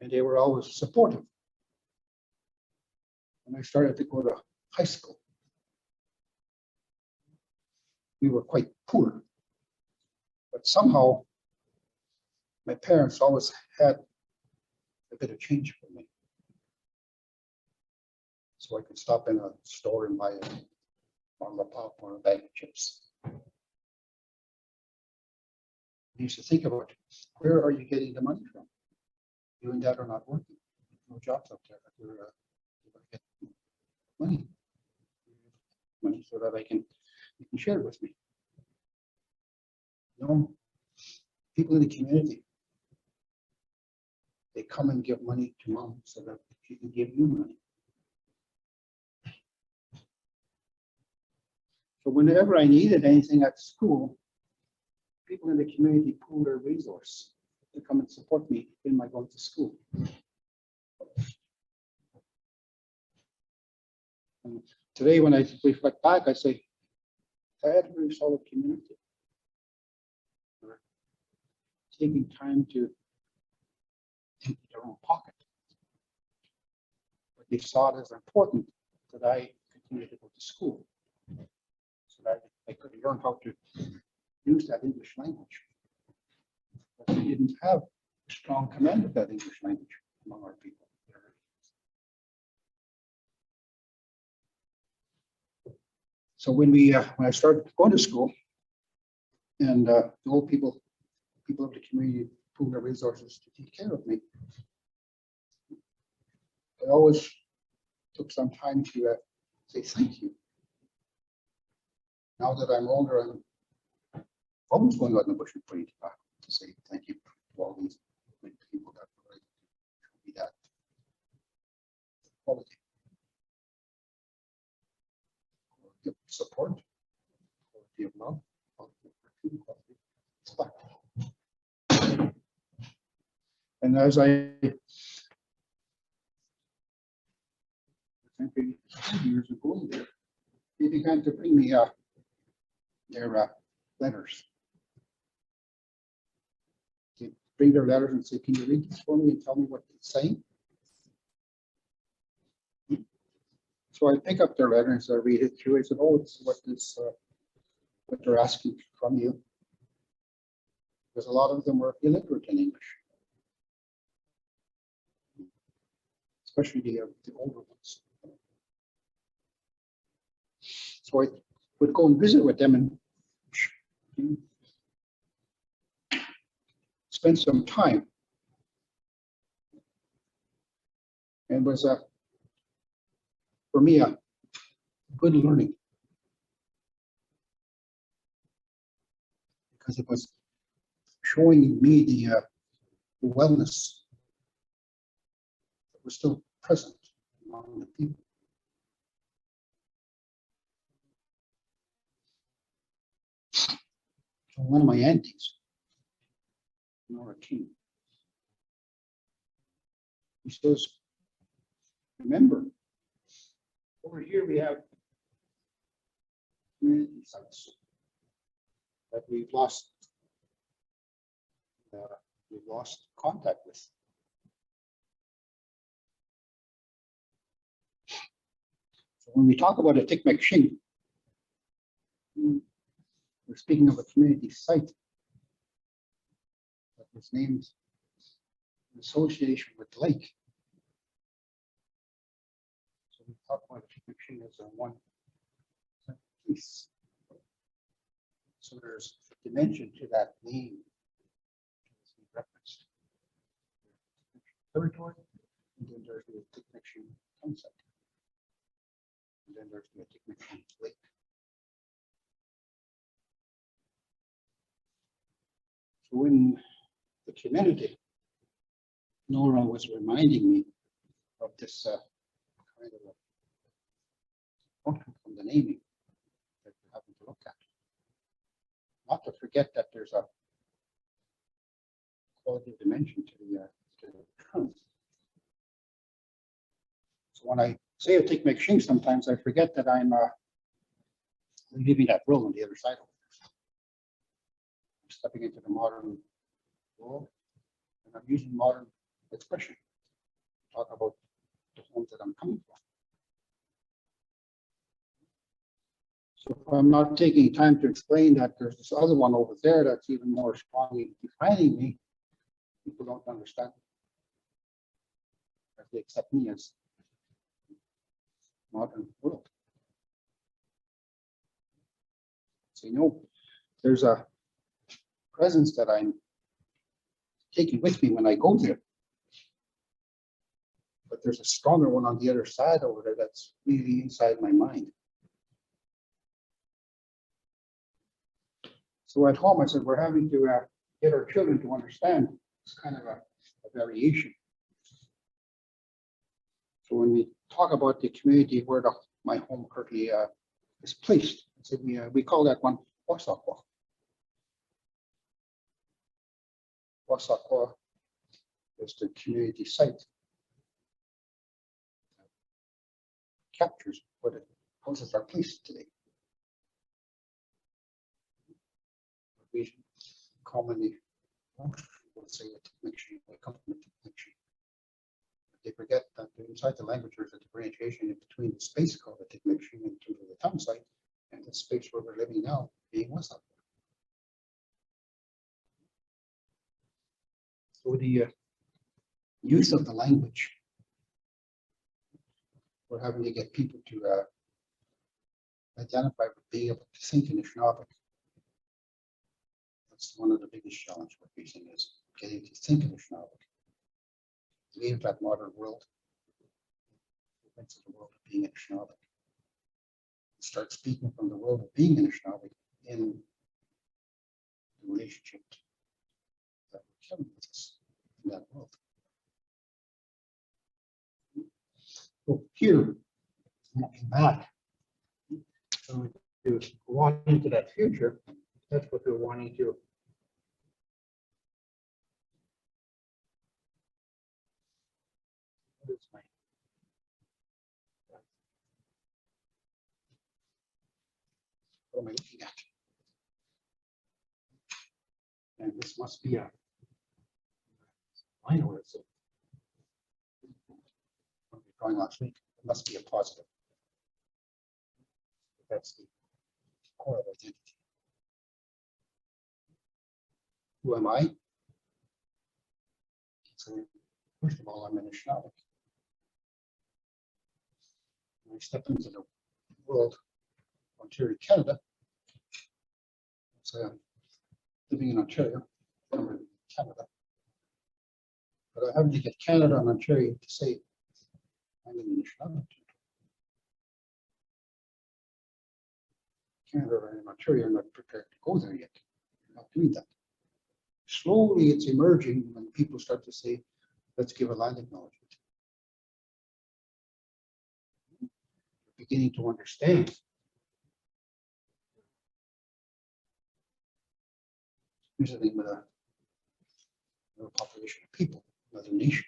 And they were always supportive. When I started to go to high school, we were quite poor. But somehow, my parents always had a bit of change for me. So I could stop in a store and buy a bottle of pop or a bag of chips. I used to think about, where are you getting the money from? You and Dad are not working. No jobs up there. You're get money so that you can share it with me. You know, people in the community, they come and give money to mom so that she can give you money. So whenever I needed anything at school, people in the community pool their resource to come and support me in my going to school. And today, when I reflect back, I say, I had a very solid community. They're taking time to empty their own pocket. But they saw it as important that I continue to go to school, so that I could learn how to use that English language. But we didn't have a strong command of that English language among our people. So when I started going to school, and the old people of the community pooled their resources to take care of me, I always took some time to say thank you. Now that I'm older, I'm always going out in the bush and praying to say thank you to all these people that were able to show me that quality. Give support, quality of love, quality of respect. And as I years ago, they began to bring me their letters. They bring their letters and say, "Can you read this for me and tell me what it's saying?" So I pick up their letter and so I read it through. I said, "Oh, it's what they're asking from you," because a lot of them were illiterate in English, especially the older ones. So I would go and visit with them and spend some time. And was for me a good learning, because it was showing me the wellness that was still present among the people. One of my aunties, Nora King, he says, remember, over here we have community sites that we've lost contact with. So when we talk about a Tikmek-Shing, we're speaking of a community site that was named in association with the lake. So we talk about Tikmek-Shing as a one piece. So there's a dimension to that name as we referenced. Territory, and then there's the Tikmek-Shing concept. And then there's the Tikmek-Shing lake. So in the community, Nora was reminding me of this kind of a outcome from the naming that we're having to look at. Not to forget that there's a quality dimension to the term. So when I say a Tikmek-Shing, sometimes I forget that I'm leaving that world on the other side of it. I'm stepping into the modern world, and I'm using modern expression to talk about the home that I'm coming from. So if I'm not taking time to explain that there's this other one over there that's even more strongly defining me, people don't understand. They accept me as modern world. So, you know, there's a presence that I'm taking with me when I go there. But there's a stronger one on the other side over there that's really inside my mind. So at home, I said, we're having to get our children to understand it's kind of a variation. So when we talk about the community where my home currently is placed, so we call that one Wasakwa. Wasakwa is the community site. Captures where the houses are placed today. We commonly will say a Tikmek-Shing, a complement Tikmek-Shing. They forget that inside the language there's a differentiation in between the space called the Tikmek-Shing in terms of the town site and the space where we're living now being Wasakwa. So the use of the language, we're having to get people to identify with being able to think in Anishinaabe. That's one of the biggest challenges we're facing is getting to think in Anishinaabe. Leave that modern world, the world of being in Anishinaabe. Start speaking from the world of being in Anishinaabe in the relationship that we're carrying with us in that world. So here, looking back, so to go on into that future, that's what we're wanting to. What is my what am I looking at? And this must be a minor. It's drawing last week. It must be a positive. That's the core of identity. Who am I? So first of all, I'm an Anishinaabe. When I step into the world, Ontario, Canada. So I'm living in Ontario, I'm in Canada. But I have to get Canada and Ontario to say I'm in Anishinaabe. Canada and Ontario are not prepared to go there yet. They're not doing that. Slowly it's emerging when people start to say, let's give a land acknowledgement. They're beginning to understand visiting with a population of people, another nation.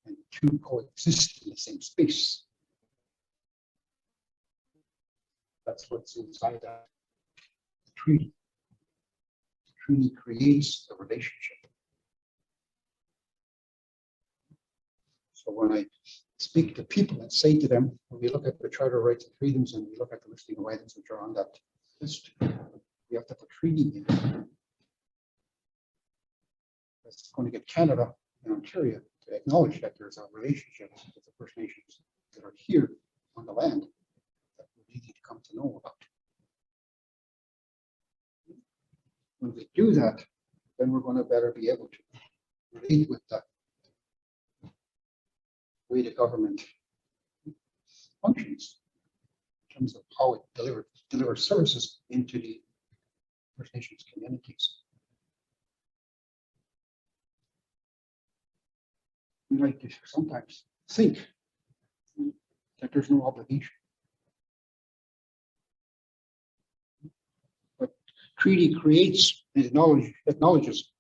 And two coexist in the same space. That's what's inside that treaty. The treaty creates the relationship. So when I speak to people and say to them, when we look at the Charter of Rights and Freedoms and we look at the listing of items which are on that list, we have to put treaty in. That's going to get Canada and Ontario to acknowledge that there's a relationship with the First Nations that are here on the land that we need to come to know about. When we do that, then we're going to better be able to relate with the way the government functions in terms of how it delivers services into the First Nations communities. We like to sometimes think that there's no obligation. But treaty creates and acknowledges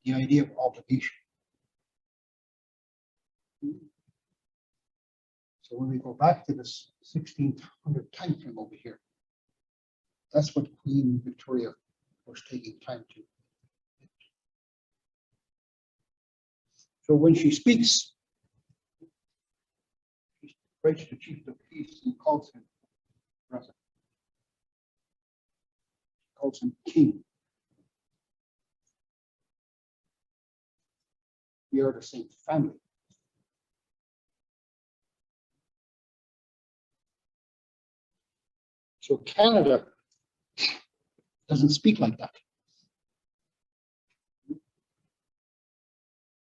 the idea of obligation. So when we go back to this 1600 time frame over here, that's what Queen Victoria was taking time to. So when she speaks, she writes to Chief of Peace and calls him brother. She calls him king. We are the same family. So Canada doesn't speak like that.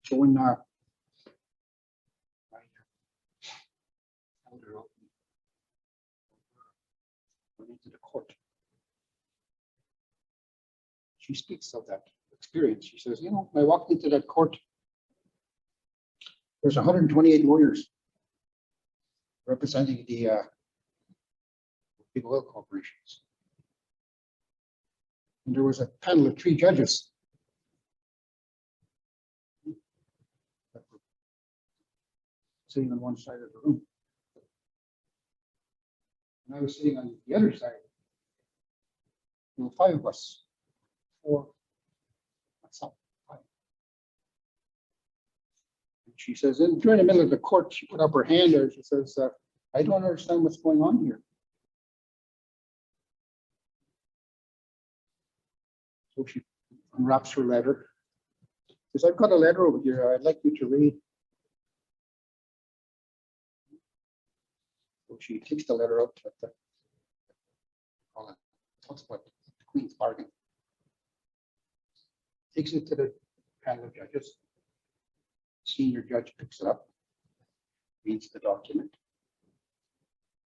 So when my elder went into the court, she speaks of that experience. She says, you know, I walked into that court, there's 128 lawyers representing the big oil corporations. And there was a panel of 3 judges that were sitting on one side of the room. And I was sitting on the other side. There were 5 of us. 4, that's not 5. And she says, and during the middle of the court, she put up her hand there. She says, I don't understand what's going on here. So she unwraps her letter. She says, I've got a letter over here. I'd like you to read. So she takes the letter out at the, talks about the Queen's bargain. Takes it to the panel of judges. Senior judge picks it up, reads the document.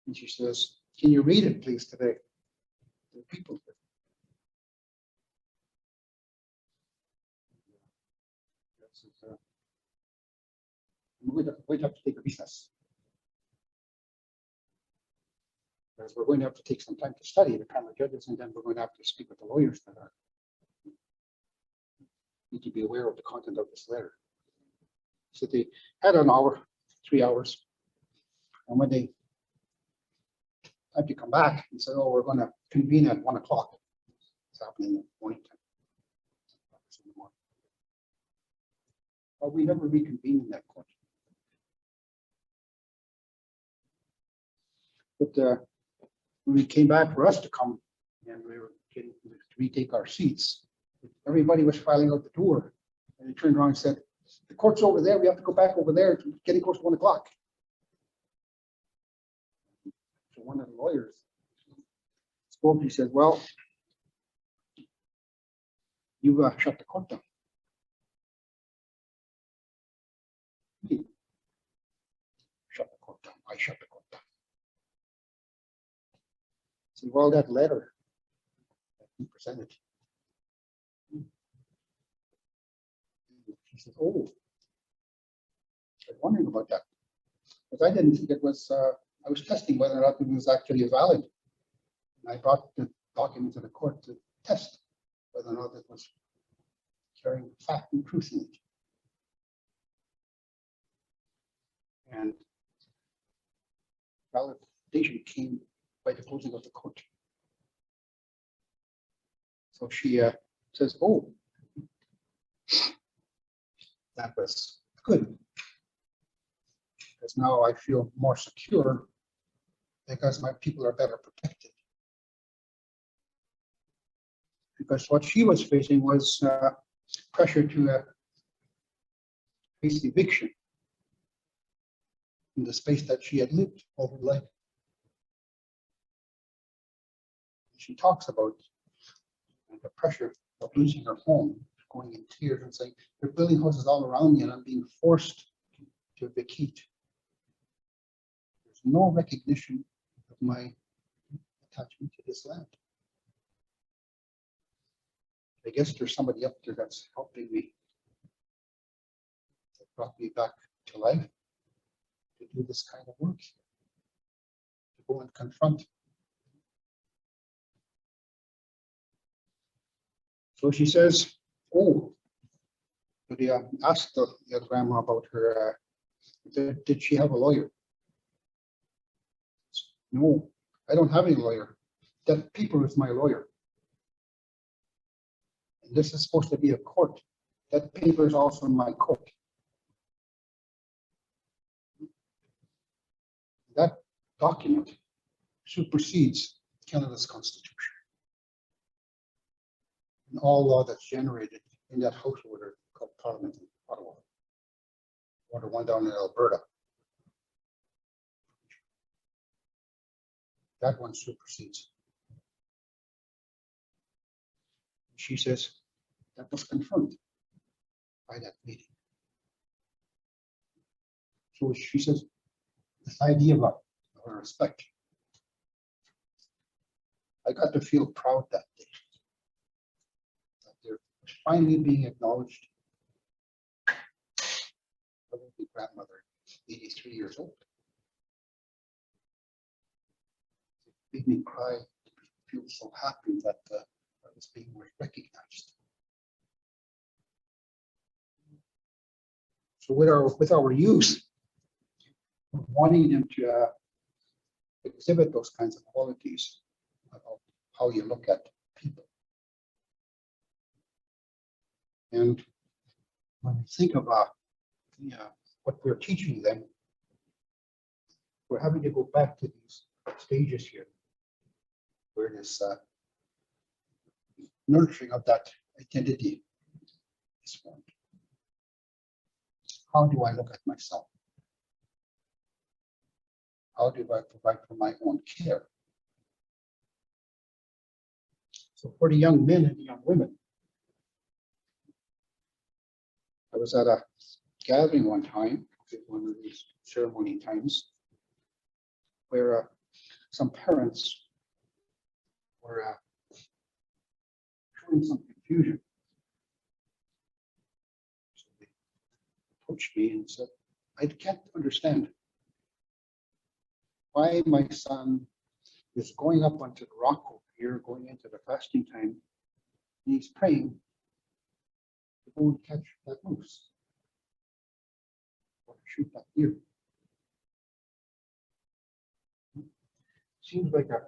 And she says, can you read it, please, to the people? We'd have to take a recess. Because we're going to have to take some time to study the panel of judges, and then we're going to have to speak with the lawyers that are need to be aware of the content of this letter. So they had an hour, 3 hours, and when they had to come back and said, "Oh, we're going to convene at 1 o'clock." It's happening in the morning time. But we never reconvened in that court. But when we came back for us to come, and we were getting to retake our seats, everybody was filing out the door, and they turned around and said, "The court's over there. We have to go back over there. It's getting close to 1 o'clock." So one of the lawyers spoke. He said, "Well, you shut the court down." He shut the court down. I shut the court down. See, well, that letter that he presented. He said, "Oh, I was wondering about that, because I didn't think it was. I was testing whether or not it was actually valid. And I brought the document to the court to test whether or not it was carrying fact and truth in it. And validation came by the closing of the court. So she says, oh, that was good. Because now I feel more secure because my people are better protected. Because what she was facing was pressure to face eviction in the space that she had lived all her life. She talks about the pressure of losing her home, going in tears and saying, they're building houses all around me and I'm being forced to vacate. There's no recognition of my attachment to this land. I guess there's somebody up there that's helping me, that brought me back to life to do this kind of work, to go and confront. So she says, oh, but asked the grandma about her, did she have a lawyer? No, I don't have any lawyer. That paper is my lawyer. And this is supposed to be a court. That paper is also in my court. That document supersedes Canada's Constitution and all law that's generated in that house order called Parliament in Ottawa, or the one down in Alberta. That one supersedes. She says that was confirmed by that meeting. So she says this idea of respect. I got to feel proud that day that they're finally being acknowledged. My grandmother, 83 years old. It made me cry, feel so happy that I was being recognized. So with our youth, wanting them to exhibit those kinds of qualities about how you look at people. And when we think about what we're teaching them, we're having to go back to these stages here, where this nurturing of that identity is formed. How do I look at myself? How do I provide for my own care? So for the young men and the young women, I was at a gathering one time, one of these ceremony times, where some parents were showing some confusion. So they approached me and said, I can't understand why my son is going up onto the rock over here, going into the fasting time, and he's praying to go and catch that moose or shoot that deer. Seems like a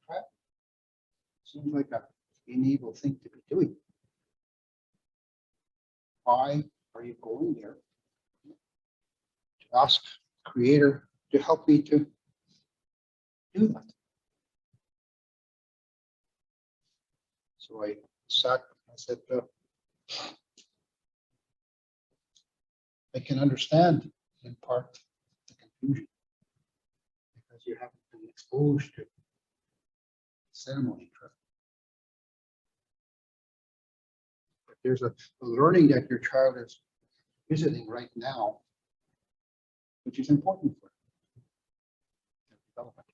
trap. Seems like an illegal thing to be doing. Why are you going there? To ask the Creator to help me to do that. So I sat, I said, I can understand in part the confusion because you haven't been exposed to ceremony. But there's a learning that your child is visiting right now, which is important for their development.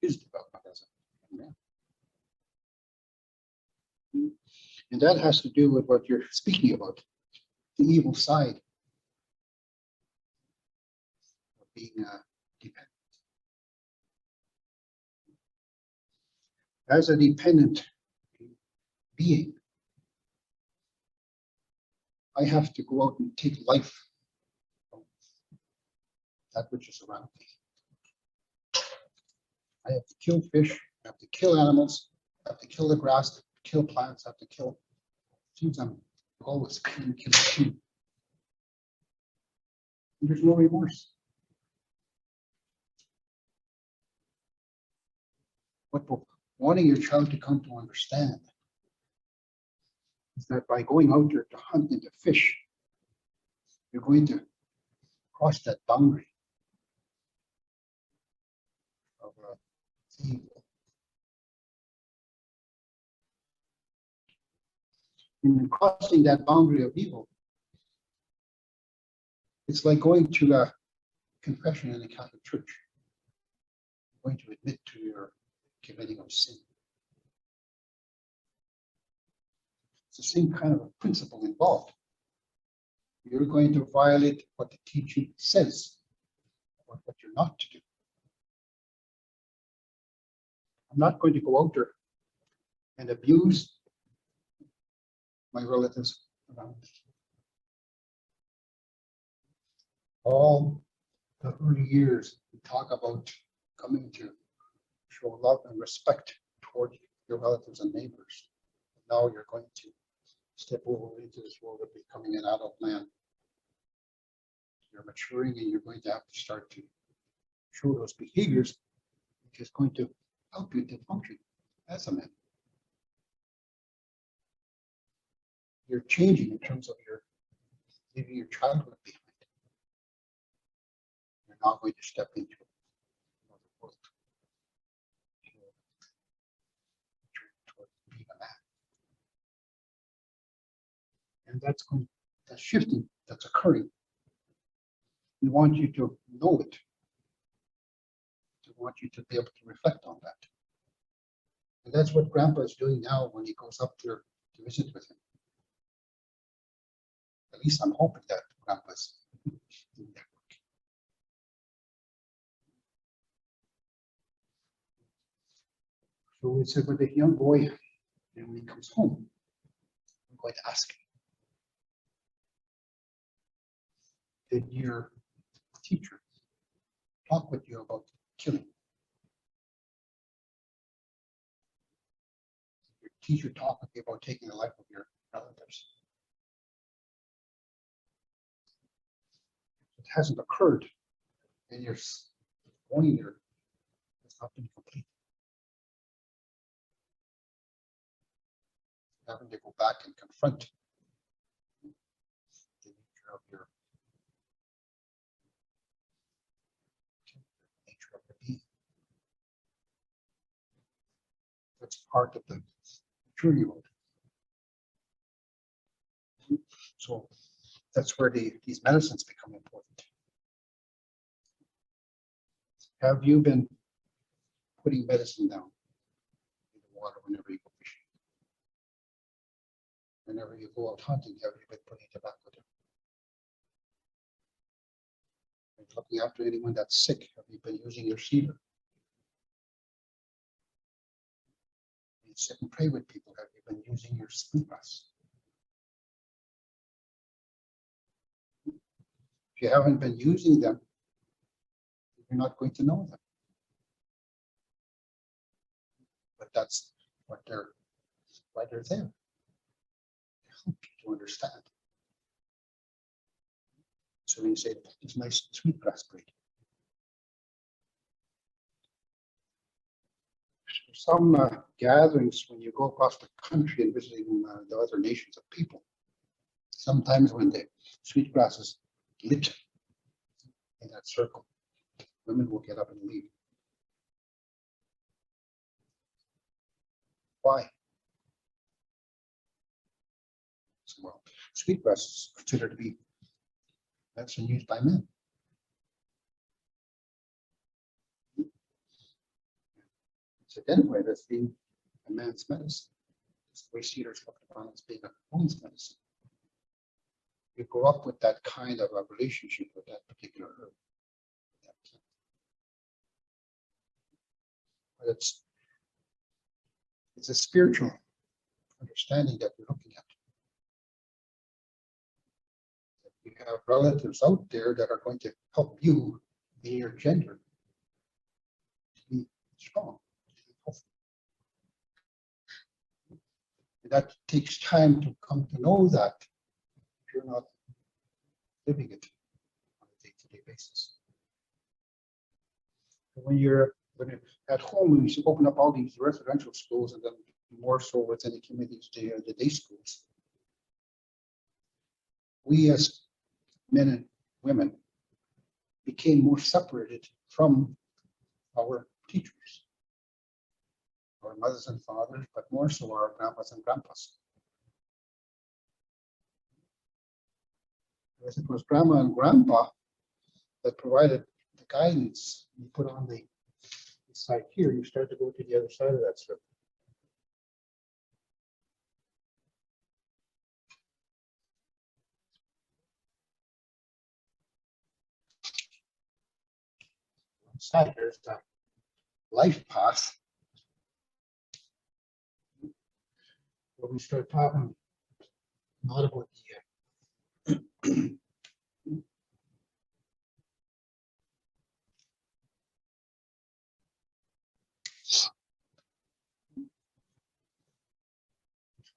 His development as a man. And that has to do with what you're speaking about, the evil side of being dependent. as a dependent being, I have to go out and take life from that which is around me. I have to kill fish, I have to kill animals, I have to kill the grass, kill plants, I have to kill. Seems I'm always killing. And there's no remorse. What we're wanting your child to come to understand is that by going out there to hunt and to fish, you're going to cross that boundary of evil. In crossing that boundary of evil, it's like going to a confession in the Catholic Church. You're going to admit to your committing of sin. It's the same kind of a principle involved. You're going to violate what the teaching says, or what you're not to do. I'm not going to go out there and abuse my relatives around me. All the early years, we talk about coming to show love and respect toward your relatives and neighbors. Now you're going to step over into this world of becoming an adult man. You're maturing and you're going to have to start to show those behaviors, which is going to help you to function as a man. You're changing in terms of your leaving your childhood behind. You're now going to step into another world. Toward being a man. And that's shifting, that's occurring. We want you to know it. We want you to be able to reflect on that. And that's what Grandpa is doing now when he goes up there to visit with him. At least I'm hoping that Grandpa's doing that work. So we said with the young boy, and when he comes home, I'm going to ask him, did your teacher talk with you about killing? Did your teacher talk with you about taking the life of your relatives? It hasn't occurred, and you're going there. It's not been complete. Having to go back and confront the nature of your being. That's part of the journey road. So that's where these medicines become important. Have you been putting medicine down in the water whenever you go fishing? Whenever you go out hunting, have you been putting tobacco down? Are you looking after anyone that's sick? Have you been using your cedar? You sit and pray with people. Have you been using your sweetgrass? If you haven't been using them, you're not going to know them. But that's what why they're there. To help you to understand. So when you say it's nice sweetgrass breed. Some gatherings, when you go across the country and visiting the other nations of people, sometimes when the sweetgrass is lit in that circle, women will get up and leave. Why? So, well, sweetgrass is considered to be medicine used by men. It's identified as being a man's medicine. It's the way cedars looked upon as being a woman's medicine. You grow up with that kind of a relationship with that particular herb. But it's It's a spiritual understanding that we're looking at. You have relatives out there that are going to help you in your gender to be strong. That takes time to come to know that if you're not living it on a day-to-day basis. When you're at home, you open up all these residential schools, and then more so within the communities, the day schools. We as men and women became more separated from our teachers, our mothers and fathers, but more so our grandmas and grandpas. Because it was grandma and grandpa that provided the guidance. You put on the side here, you start to go to the other side of that circle. Side, there's the life path, where we start talking not about the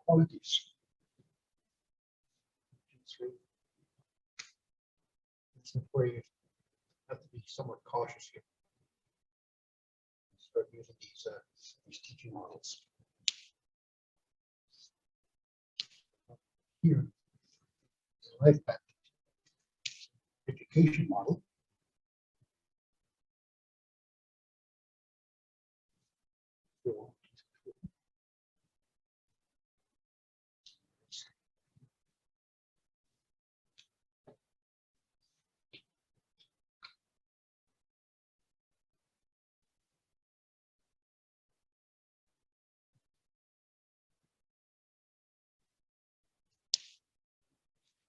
qualities. This is where you have to be somewhat cautious here. Start using these teaching models. Here, the life path education model.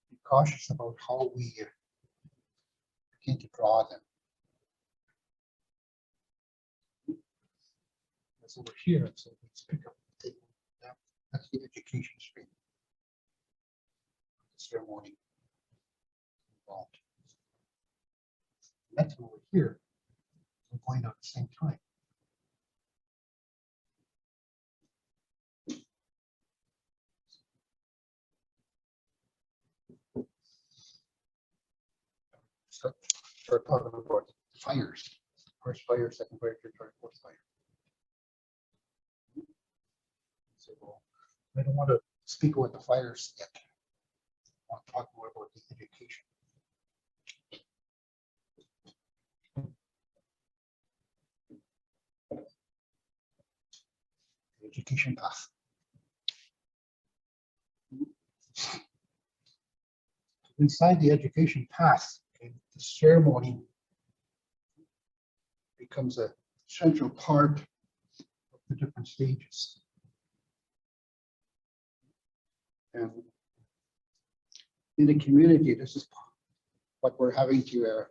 Be cautious about how we begin to draw them. That's over here, so let's pick up the table. That's the education stream. The ceremony involved. That's over here. We're going at the same time. Start talking about fires. First fire, second fire, third fire, fourth fire. So, well, I don't want to speak about the fires yet. I want to talk more about the education. The education path. Inside the education path, okay, the ceremony becomes a central part of the different stages. And in the community, this is what we're having to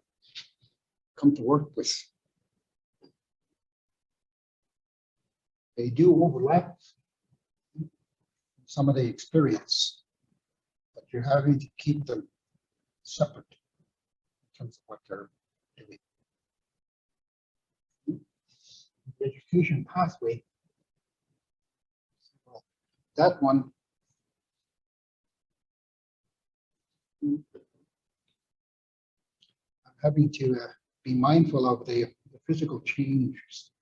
come to work with. They do overlap some of the experience, but you're having to keep them separate in terms of what they're doing. The education pathway, well, that one I'm having to be mindful of the physical changes.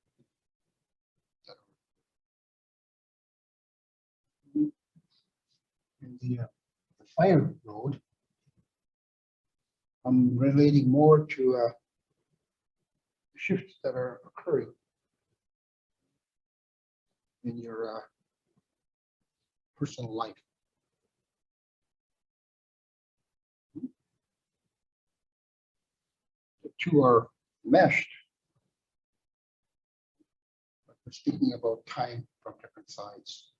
In the fire road, I'm relating more to shifts that are occurring in your personal life. The two are meshed, but we're speaking about time from different sides.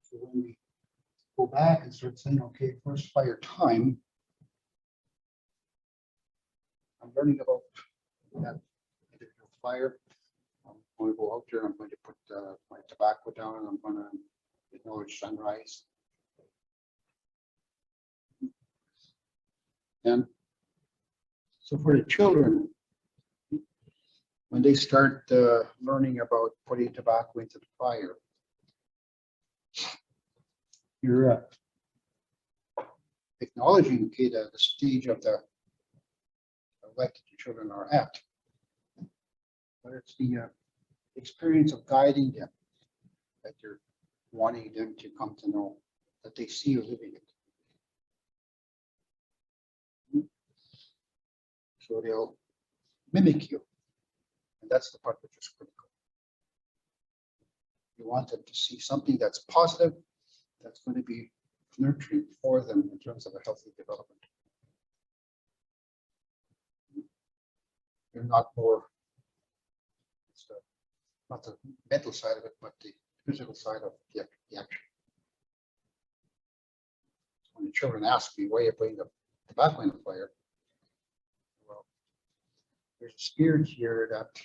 So when we go back and start saying, okay, first fire time, I'm learning about that individual fire. I'm going to go out there. I'm going to put my tobacco down, and I'm going to acknowledge sunrise. And so for the children, when they start learning about putting tobacco into the fire, you're acknowledging, okay, the stage of the life that your children are at. But it's the experience of guiding them that you're wanting them to come to know, that they see you living it. So they'll mimic you. And that's the part which is critical. You want them to see something that's positive, that's going to be nurturing for them in terms of a healthy development. You're not more, not the mental side of it, but the physical side of the action. When the children ask me, why are you putting the tobacco in the fire? Well, there's a spirit here that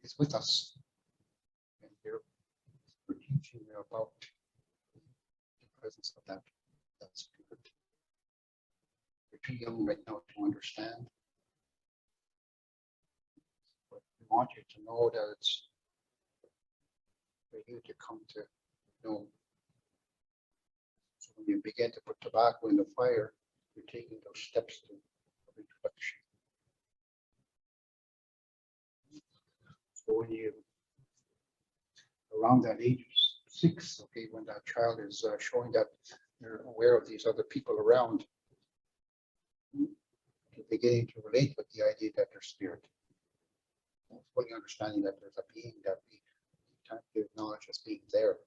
is with us. And we're teaching you about the presence of that spirit. You're too young right now to understand. But we want you to know that it's for you to come to know. So when you begin to put tobacco in the fire, you're taking those steps to reflection. So when you, around that age of 6, okay, when that child is showing that they're aware of these other people around, you're beginning to relate with the idea that they're spirit. Fully understanding that there's a being that we tend to acknowledge as being there.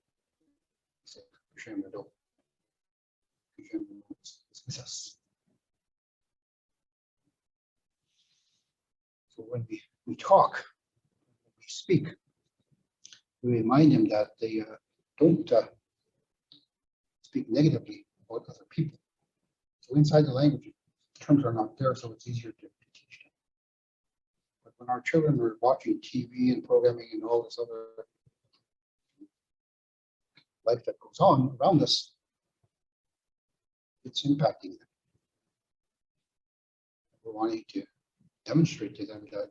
So, it's with us. So when we talk, when we speak, we remind them that they don't speak negatively about other people. So inside the language, terms are not there, so it's easier to teach them. But when our children are watching TV and programming and all this other life that goes on around us, it's impacting them. We're wanting to demonstrate to them that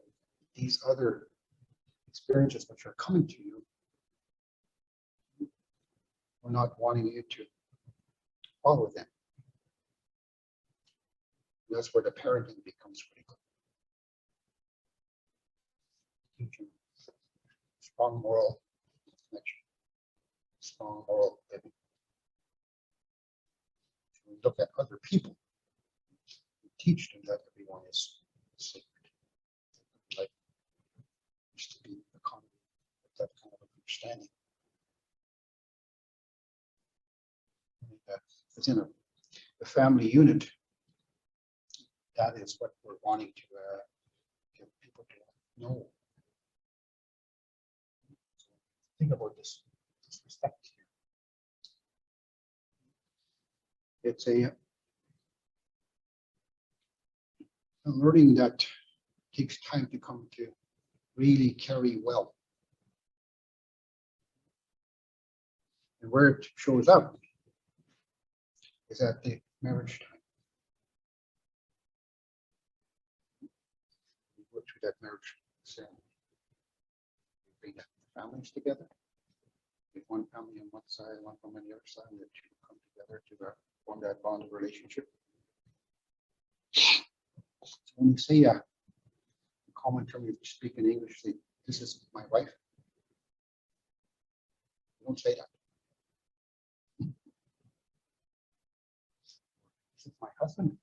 these other experiences which are coming to you, we're not wanting you to follow them. And that's where the parenting becomes critical. Teaching strong moral connection, strong moral living. We look at other people, we teach them that everyone is sacred. Like used to be a common with that kind of understanding. Within a family unit, that is what we're wanting to get people to know. So think about this respect here. It's a learning that takes time to come to really carry well. And where it shows up is at the marriage time. We go through that marriage ceremony. We bring the families together. We have one family on one side, one family on the other side, and the two come together to form that bond of relationship. So when you say a common term, you speak in English, say, this is my wife. You don't say that. This is my husband.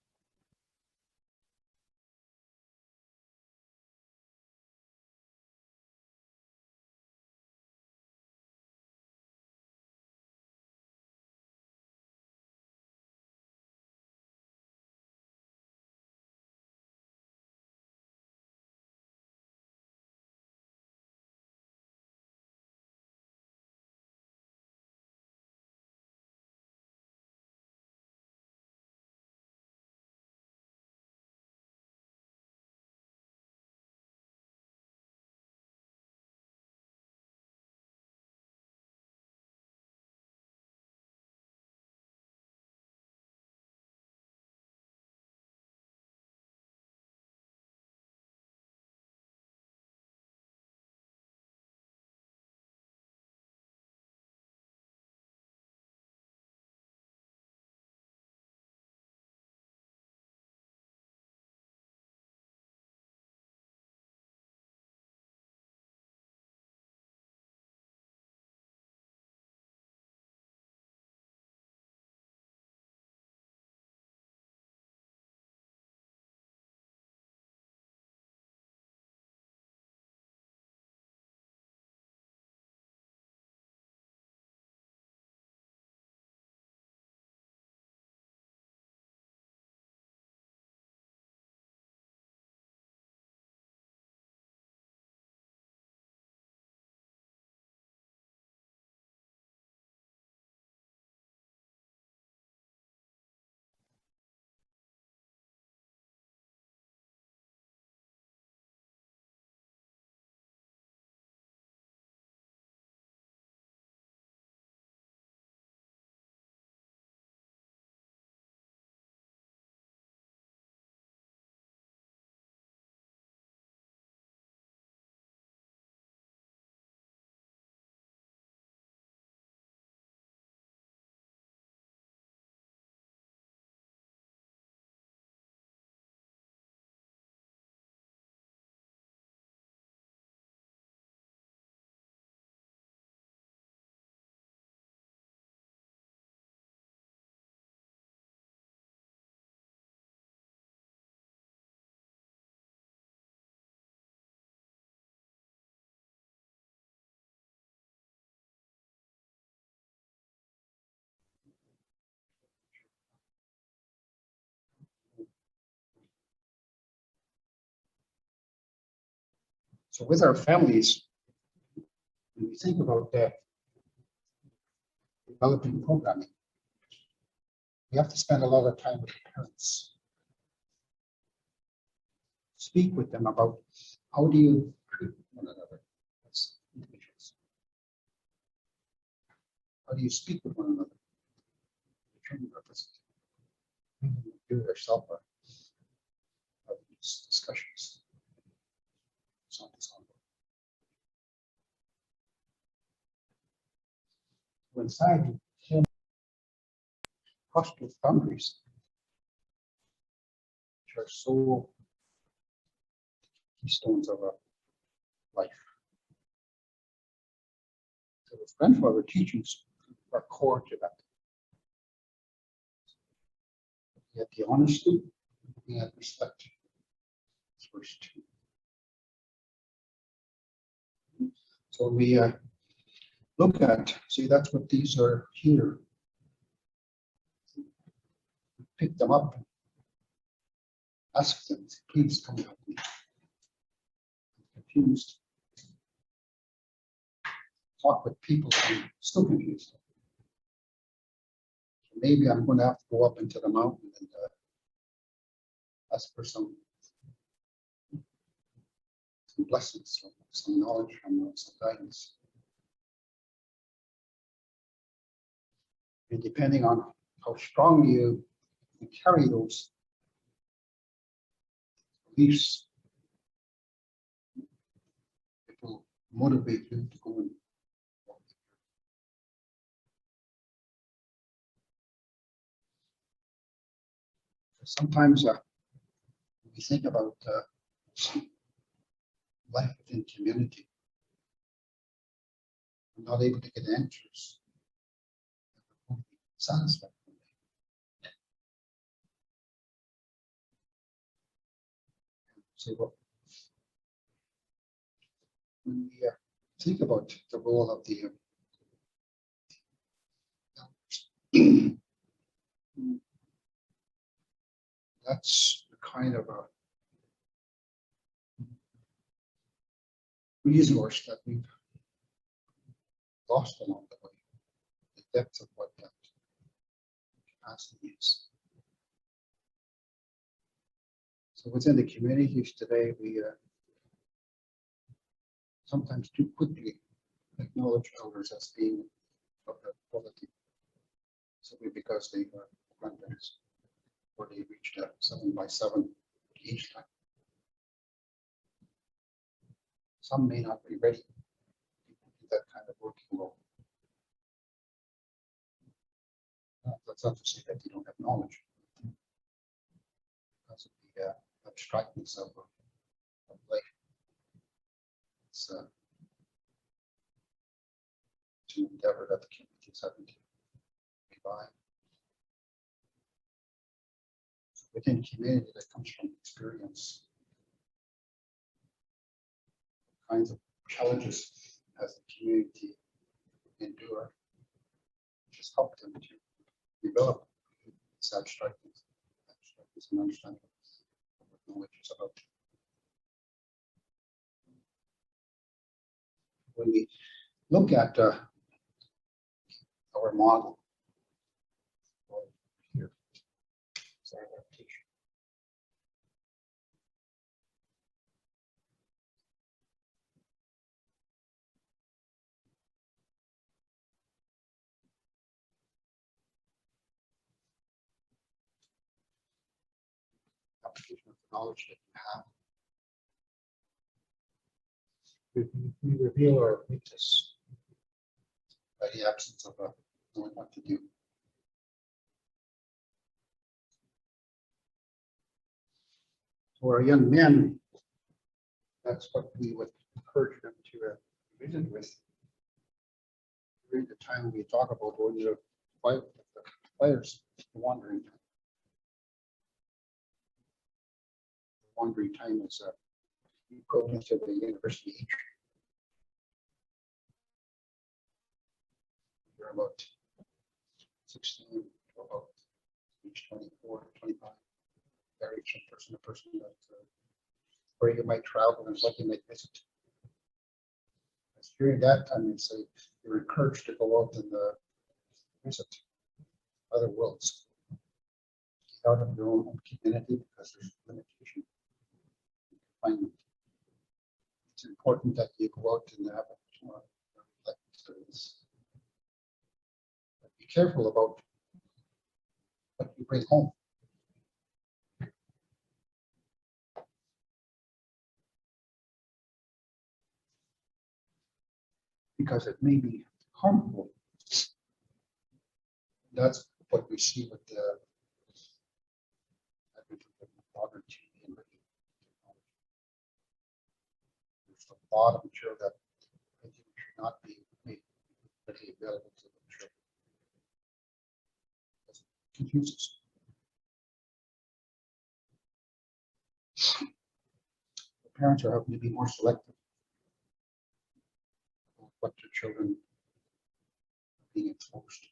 So with our families, when we think about developing programming, we have to spend a lot of time with the parents. Speak with them about how do you treat one another as individuals. How do you speak with one another? Determine purposes. Do yourself have these discussions. So on and so on. Inside him, crossed with boundaries, which are so keystones of a life. So his grandfather teachings are core to that. He had the honesty, he had respect. First two. So when we look at, see, that's what these are here. Pick them up, ask them, please come help me. I'm confused. Talk with people, I'm still confused. Maybe I'm going to have to go up into the mountain and ask for some blessings, some knowledge from some guidance. And depending on how strong you carry those beliefs, it will motivate you to go and walk. Sometimes we think about life within community. I'm not able to get answers. Satisfied. So when we think about the role of the that's the kind of a resource that we've lost along the way, the depth of what that capacity is. So within the communities today, we sometimes too quickly acknowledge elders as being of that quality, simply because they are grandparents or they reached a 7x7 age time. Some may not be ready to do that kind of working role. That's not to say that they don't have knowledge, because of the abstractness of life. It's an endeavor that the community is having to revive. Within community, that comes from experience. Kinds of challenges as the community endure, just help them to develop its abstractness and understanding of what knowledge is about. When we look at our model here, it's adaptation. Application of the knowledge that you have. We reveal our weakness by the absence of knowing what to do. For young men, that's what we would encourage them to visit with. During the time we talk about when the players wandering. Wandering time is equivalent to the university age. You're about 16 to about age 24, 25. Varies from person to person, but where you might travel and what you might visit. During that time, you say you're encouraged to go out and visit other worlds, get out of your own community because there's limitation. Find it's important that you go out and have a life experience. But be careful about what you bring home. Because it may be harmful. That's what we see with the modern TV and radio technology. There's a lot of material that I think should not be made readily available to the children. It confuses. The parents are having to be more selective about what their children are being exposed to.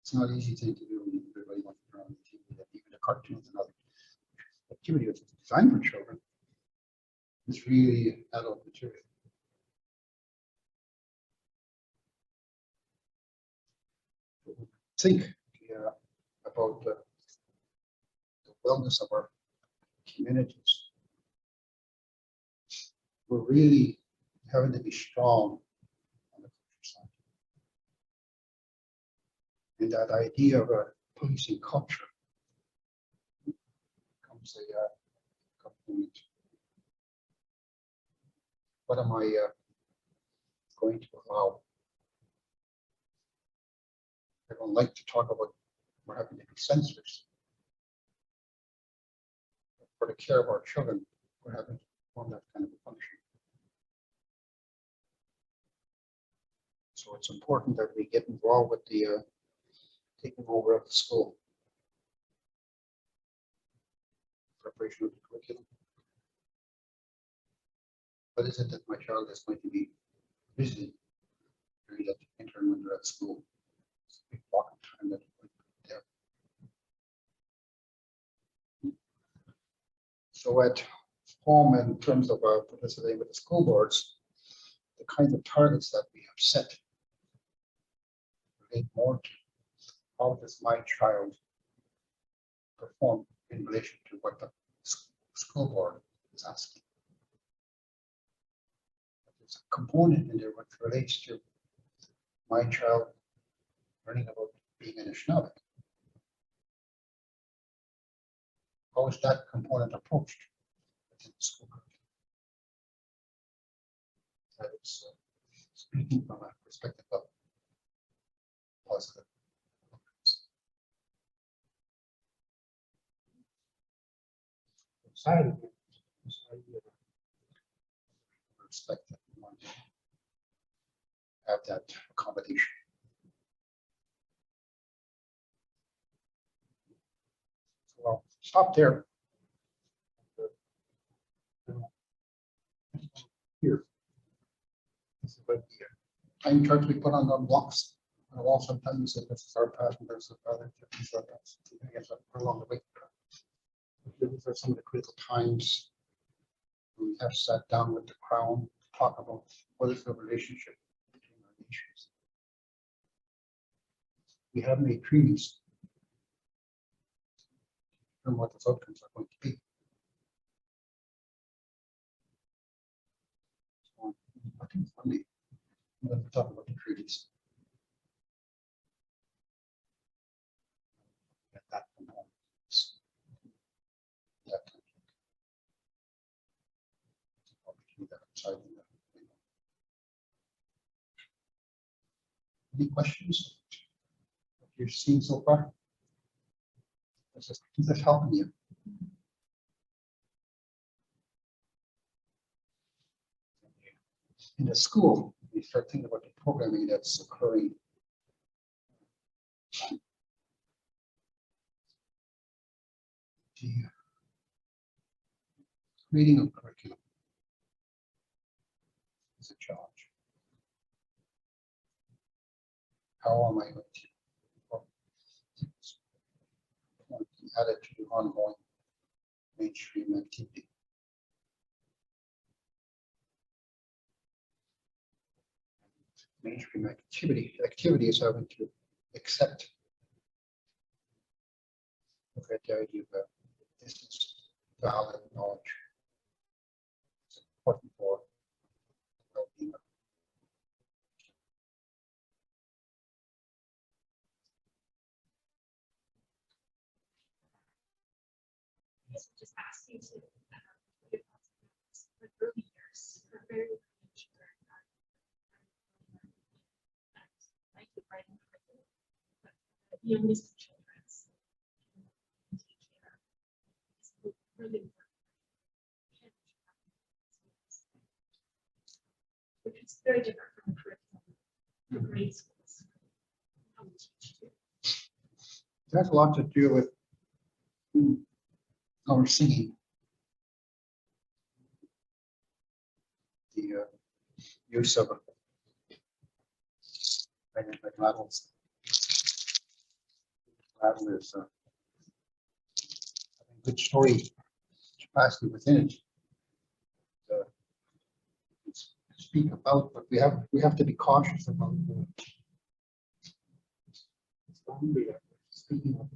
It's not an easy thing to do when everybody wants to turn on the TV, that even the cartoons and other activity that's designed for children is really adult material. Think about the wellness of our communities. We're really having to be strong on the culture side. And that idea of a policing culture becomes a component. What am I going to allow? I don't like to talk about we're having to be censors. For the care of our children, we're having to perform that kind of a function. So it's important that we get involved with the taking over of the school. Preparation of the curriculum. What is it that my child is going to be visiting during that interim when they're at school? It's a big block of time that we're there. So at home, in terms of participating with the school boards, the kinds of targets that we have set relate more to how does my child perform in relation to what the school board is asking. There's a component in there which relates to my child learning about being an Anishinaabe. How is that component approached within the school curriculum? That is speaking from a perspective of positive. Side of it, this idea of respect that we want to have that accommodation. So I'll stop there. Here. This is like the time chart we put on the blocks. On the wall sometimes you say this is our path and this is other things like that. I guess along the way. These are some of the critical times we have sat down with the Crown to talk about what is the relationship between our nations. We have made treaties and what those outcomes are going to be. So, I think for me, I'm going to talk about the treaties. Get that component. Any questions? What you've seen so far? Is this helping you? In the school, you start thinking about the programming that's occurring. The creating of curriculum is a challenge. How am I going to add it to ongoing mainstream activity? mainstream activity is having to accept the idea that this is valid knowledge. It's important for well-being. Just ask you to for early years, for very early children. I keep writing for the youngest children's really which is very different from the curriculum for grade schools. How we teach too. It has a lot to do with our singing. The use of like rattles. Rattle is a good story capacity within it. Speak about, but we have to be cautious about speaking of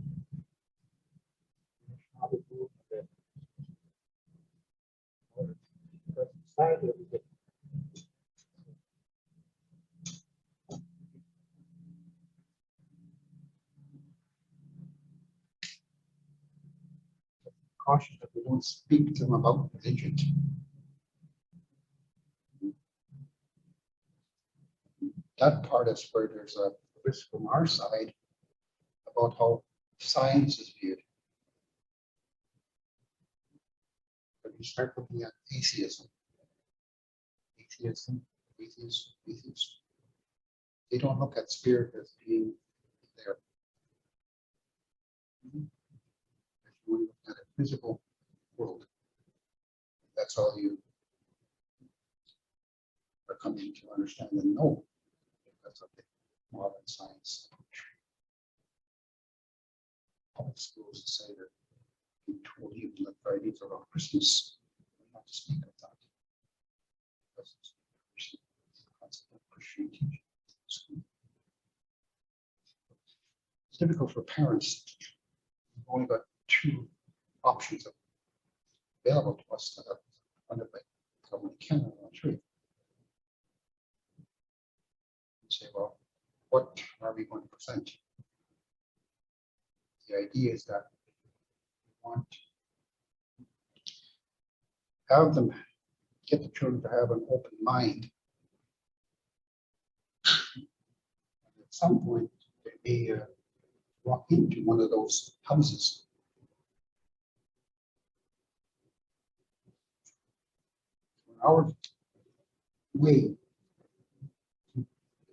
cautious that we don't speak to them about religion. That part is where there's a risk from our side about how science is viewed. When you start looking at atheism, atheists, they don't look at spirit as being there. If you look at a physical world, that's all you are coming to understand and know. That's a big modern science approach. Public schools say that being told you to let Fridays around Christmas, not to speak of that. That's the concept of Christian teaching. It's difficult for parents. We've only got two options available to us that are funded by government Canada, three. Say, well, what are we going to present? The idea is that we want to have them get the children to have an open mind. And at some point, they may walk into one of those houses. Our way to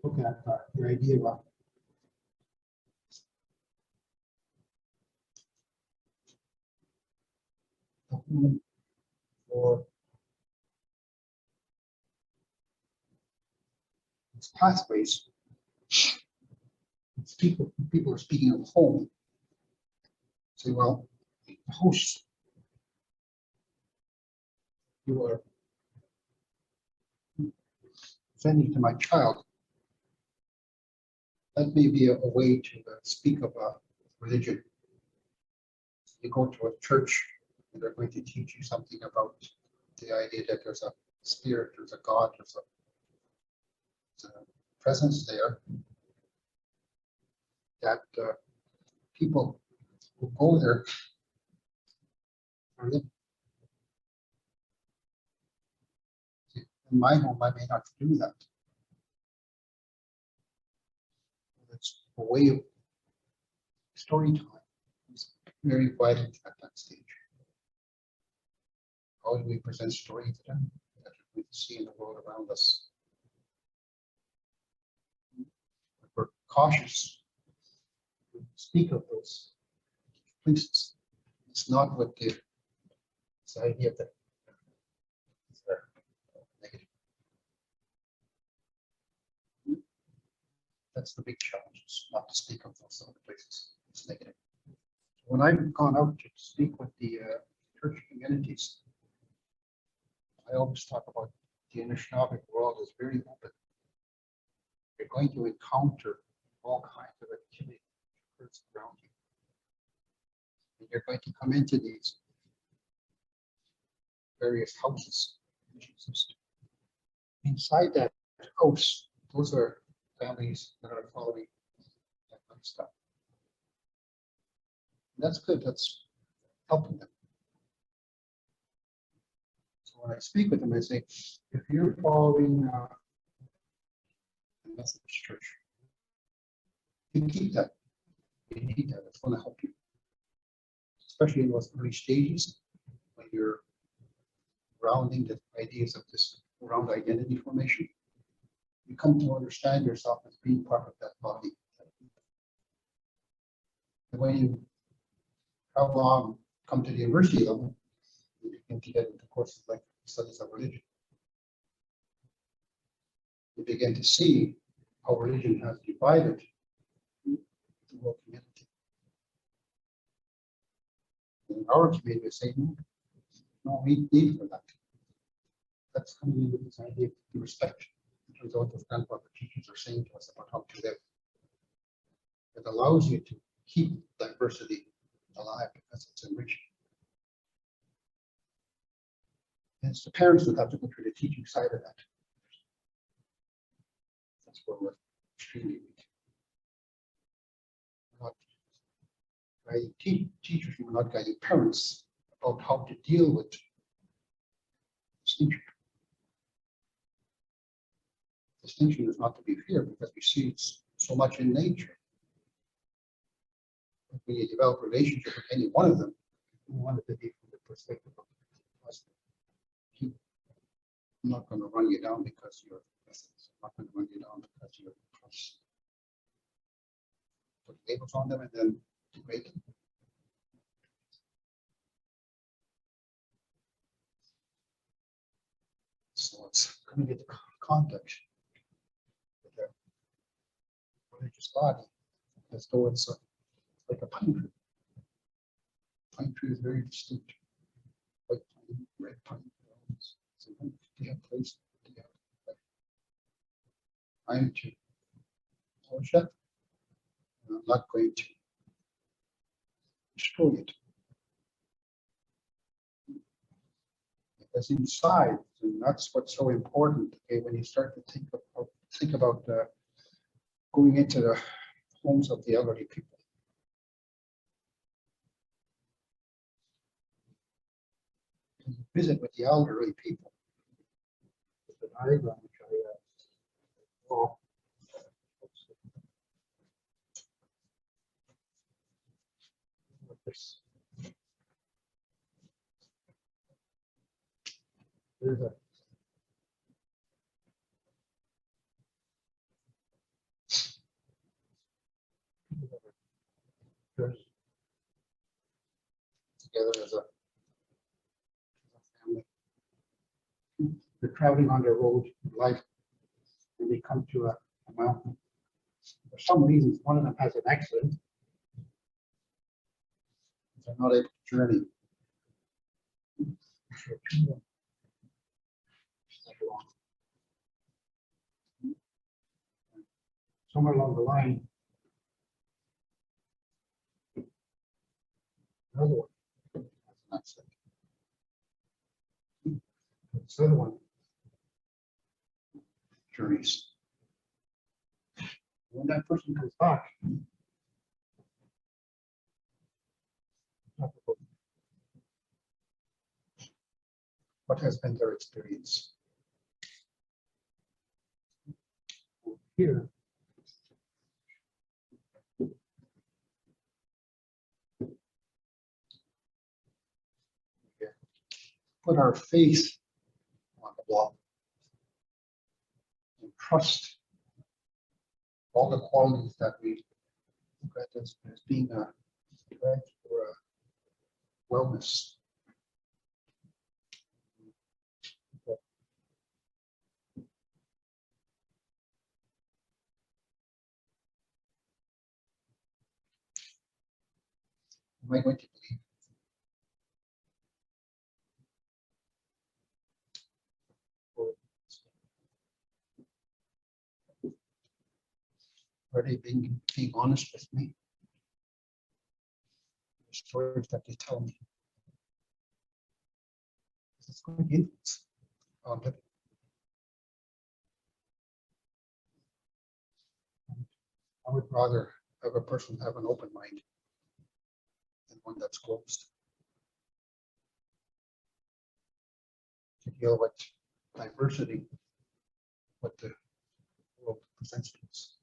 look at the idea of the home for its pathways. People are speaking of home. Say, well, the host, you are sending to my child. That may be a way to speak of religion. You go to a church and they're going to teach you something about the idea that there's a spirit, there's a God, there's a presence there that people who go there are living. In my home, I may not do that. It's a way of storytelling. It's very vital at that stage. How do we present story to them that we see in the world around us? We're cautious to speak of those places. It's not what the idea that it's negative. That's the big challenge, is not to speak of those other places. It's negative. When I've gone out to speak with the church communities, I always talk about the Anishinaabe world is very open. you're going to encounter all kinds of activity that occurs around you. And you're going to come into these various houses which exist. Inside that house, those are families that are following that kind of stuff. And that's good, that's helping them. So when I speak with them, I say, if you're following the Methodist Church, you keep that. You need that, it's going to help you. Especially in those early stages when you're grounding the ideas of this ground identity formation. You come to understand yourself as being part of that body. And when you travel on, come to the university level, you begin to get into courses like studies of religion. You begin to see how religion has divided the world community. In our community, we say, no need for that. That's coming in with this idea of respect. It turns out that's what the teachers are saying to us about how to live. It allows you to keep diversity alive because it's enriching. And it's the parents that have to go through the teaching side of that. That's where we're extremely weak. We're not guiding teachers, we're not guiding parents about how to deal with distinction. Distinction is not to be feared because we see it so much in nature. When you develop a relationship with any one of them, you want it to be from the perspective of the husband. I'm not going to run you down because you're essence. I'm not going to run you down because you're plus. Put labels on them and then degrade them. So it's coming into context with the religious body as though it's like a pine tree. Pine tree is very distinct. White pine, red pine. So they have place together. I'm to polish it, and I'm not going to destroy it. Because inside, and that's what's so important. Okay, when you start to think about going into the homes of the elderly people. And you visit with the elderly people. The diagram which I draw. This. There's a together as a family. They're traveling on their road in life and they come to a mountain. For some reasons, one of them has an accident. They're not able to journey. Somewhere along the line, another one has an accident. This other one journeys. When that person comes back, what has been their experience? Here, put our faith on the block and trust all the qualities that we look at as being a threat or a wellness. Am I going to believe? Are they being honest with me? The stories that they tell me. It's going to influence on living. I would rather have a person have an open mind than one that's closed. To deal with diversity, what the world presents to us.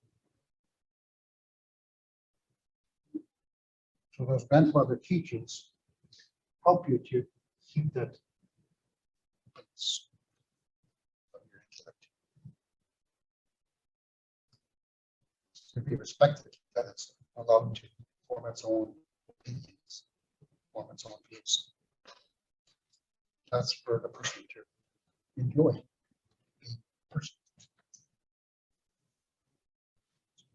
So those grandfather teachings help you to keep that balance of your intellect. To be respected, that it's allowed to form its own opinions, form its own views. That's for the person to enjoy being a person.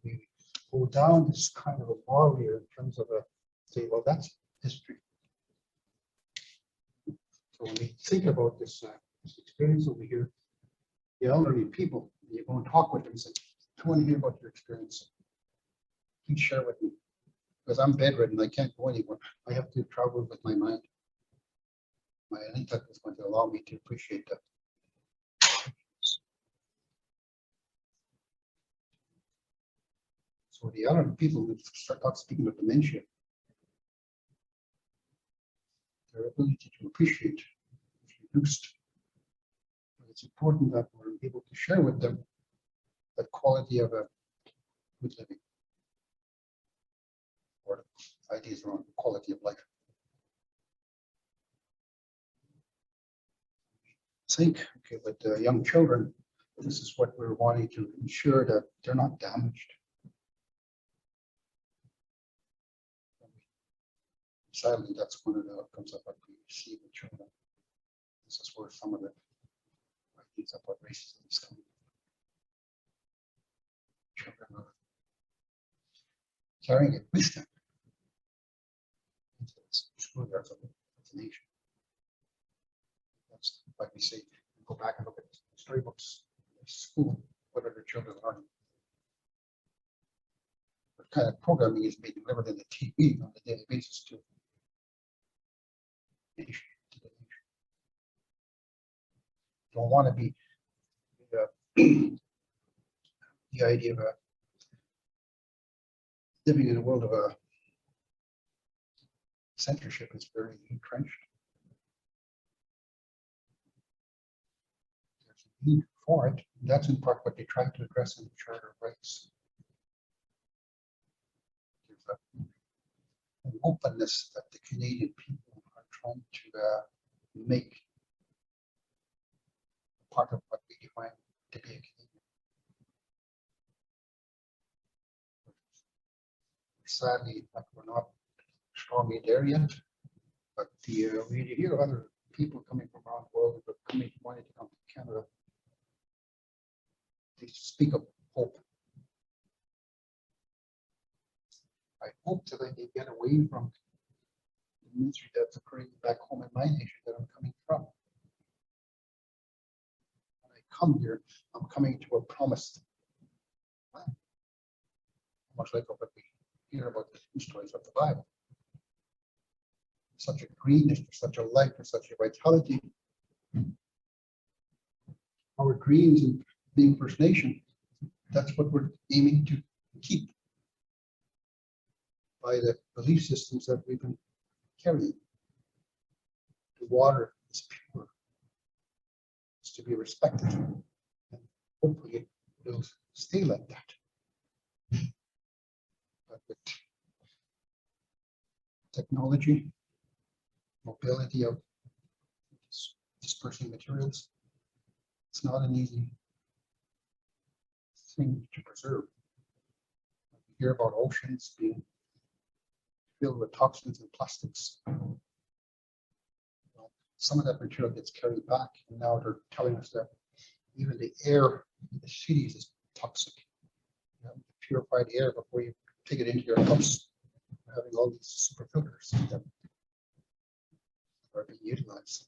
We go down this kind of a warrior in terms of a say, well, that's history. So when we think about this, this experience over here, the elderly people, you go and talk with them and say, I want to hear about your experience. Please share with me. Because I'm bedridden, I can't go anywhere. I have to travel with my mind. My intellect is going to allow me to appreciate that. So the elderly people who start speaking of dementia, their ability to appreciate is reduced. But it's important that we're able to share with them the quality of a good living, or ideas around the quality of life. Think, okay, with young children, this is what we're wanting to ensure that they're not damaged. Sadly, that's one of the outcomes of what we see with children. This is where some of the ideas about racism is coming. Children are carrying it with them into the schoolyards of the nation. That's why we say, go back and look at storybooks in school. What are the children learning? What kind of programming is being delivered in the TV on a daily basis to the nation? Don't want to be the idea of living in a world of censorship is very entrenched. There's a need for it. That's in part what they try to address in the Charter of Rights. There's an openness that the Canadian people are trying to make part of what we define to be a Canadian. Sadly, like we're not strongly there yet, but when you hear other people coming from around the world but wanting to come to Canada, they speak of hope. I hope that they get away from the misery that's occurring back home in my nation that I'm coming from. When I come here, I'm coming to a promised land, much like what we hear about the stories of the Bible. Such a greenness, such a life, such a vitality. Our dreams in being First Nation, that's what we're aiming to keep by the belief systems that we've been carrying. The water is pure. It's to be respected. And hopefully it will stay like that. But with technology, mobility of dispersing materials, it's not an easy thing to preserve. We hear about oceans being filled with toxins and plastics. Some of that material gets carried back, and now they're telling us that even the air in the cities is toxic. You have purified air before you take it into your house. You're having all these super filters that are being utilized.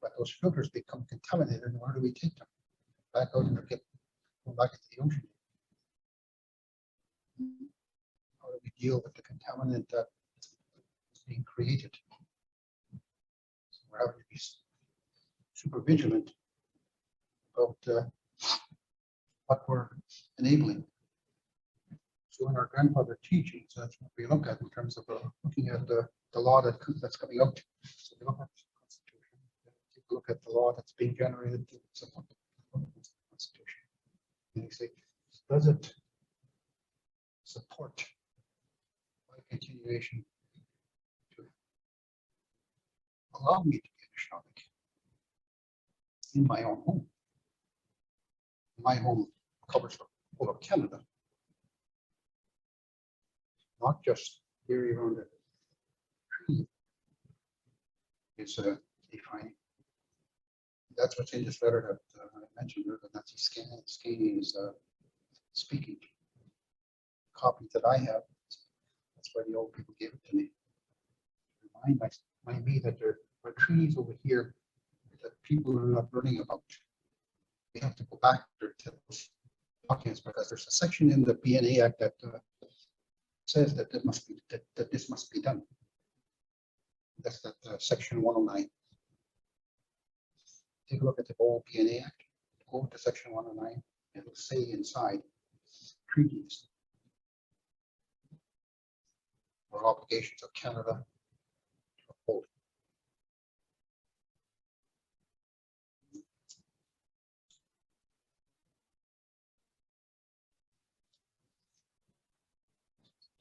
But those filters become contaminated, and where do we take them? Back out and go back into the ocean. How do we deal with the contaminant that is being created? So we're having to be super vigilant about what we're enabling. So in our grandfather teachings, that's what we look at in terms of looking at the law that's coming out. So we look at the Constitution, take a look at the law that's being generated to support the Constitution. And you say, does it support my continuation to allow me to be an Anishinaabe in my own home? My home covers the whole of Canada, not just the area around the tree is defining. That's what's in this letter that I mentioned earlier, that Nancy Scanny is speaking. The copy that I have, that's why the old people gave it to me. Remind me that there are trees over here that people are not learning about. We have to go back to those documents because there's a section in the BNA Act that says that this must be done. That's that section 109. Take a look at the old BNA Act. Go to section 109. It'll say inside treaties or obligations of Canada to uphold.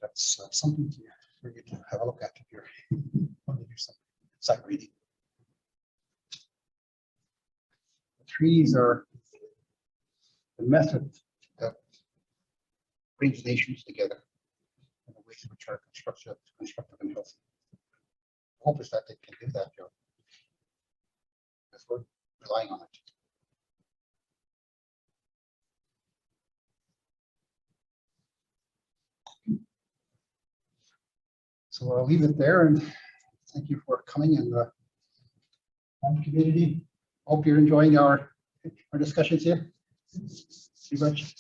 That's something for you to have a look at if you're want to do some site reading. The treaties are the method that brings nations together in a way which are constructive and healthy. The hope is that they can do that, Joe, because we're relying on it. So I'll leave it there, and thank you for coming in the home community. Hope you're enjoying our discussions here. Thank you very much.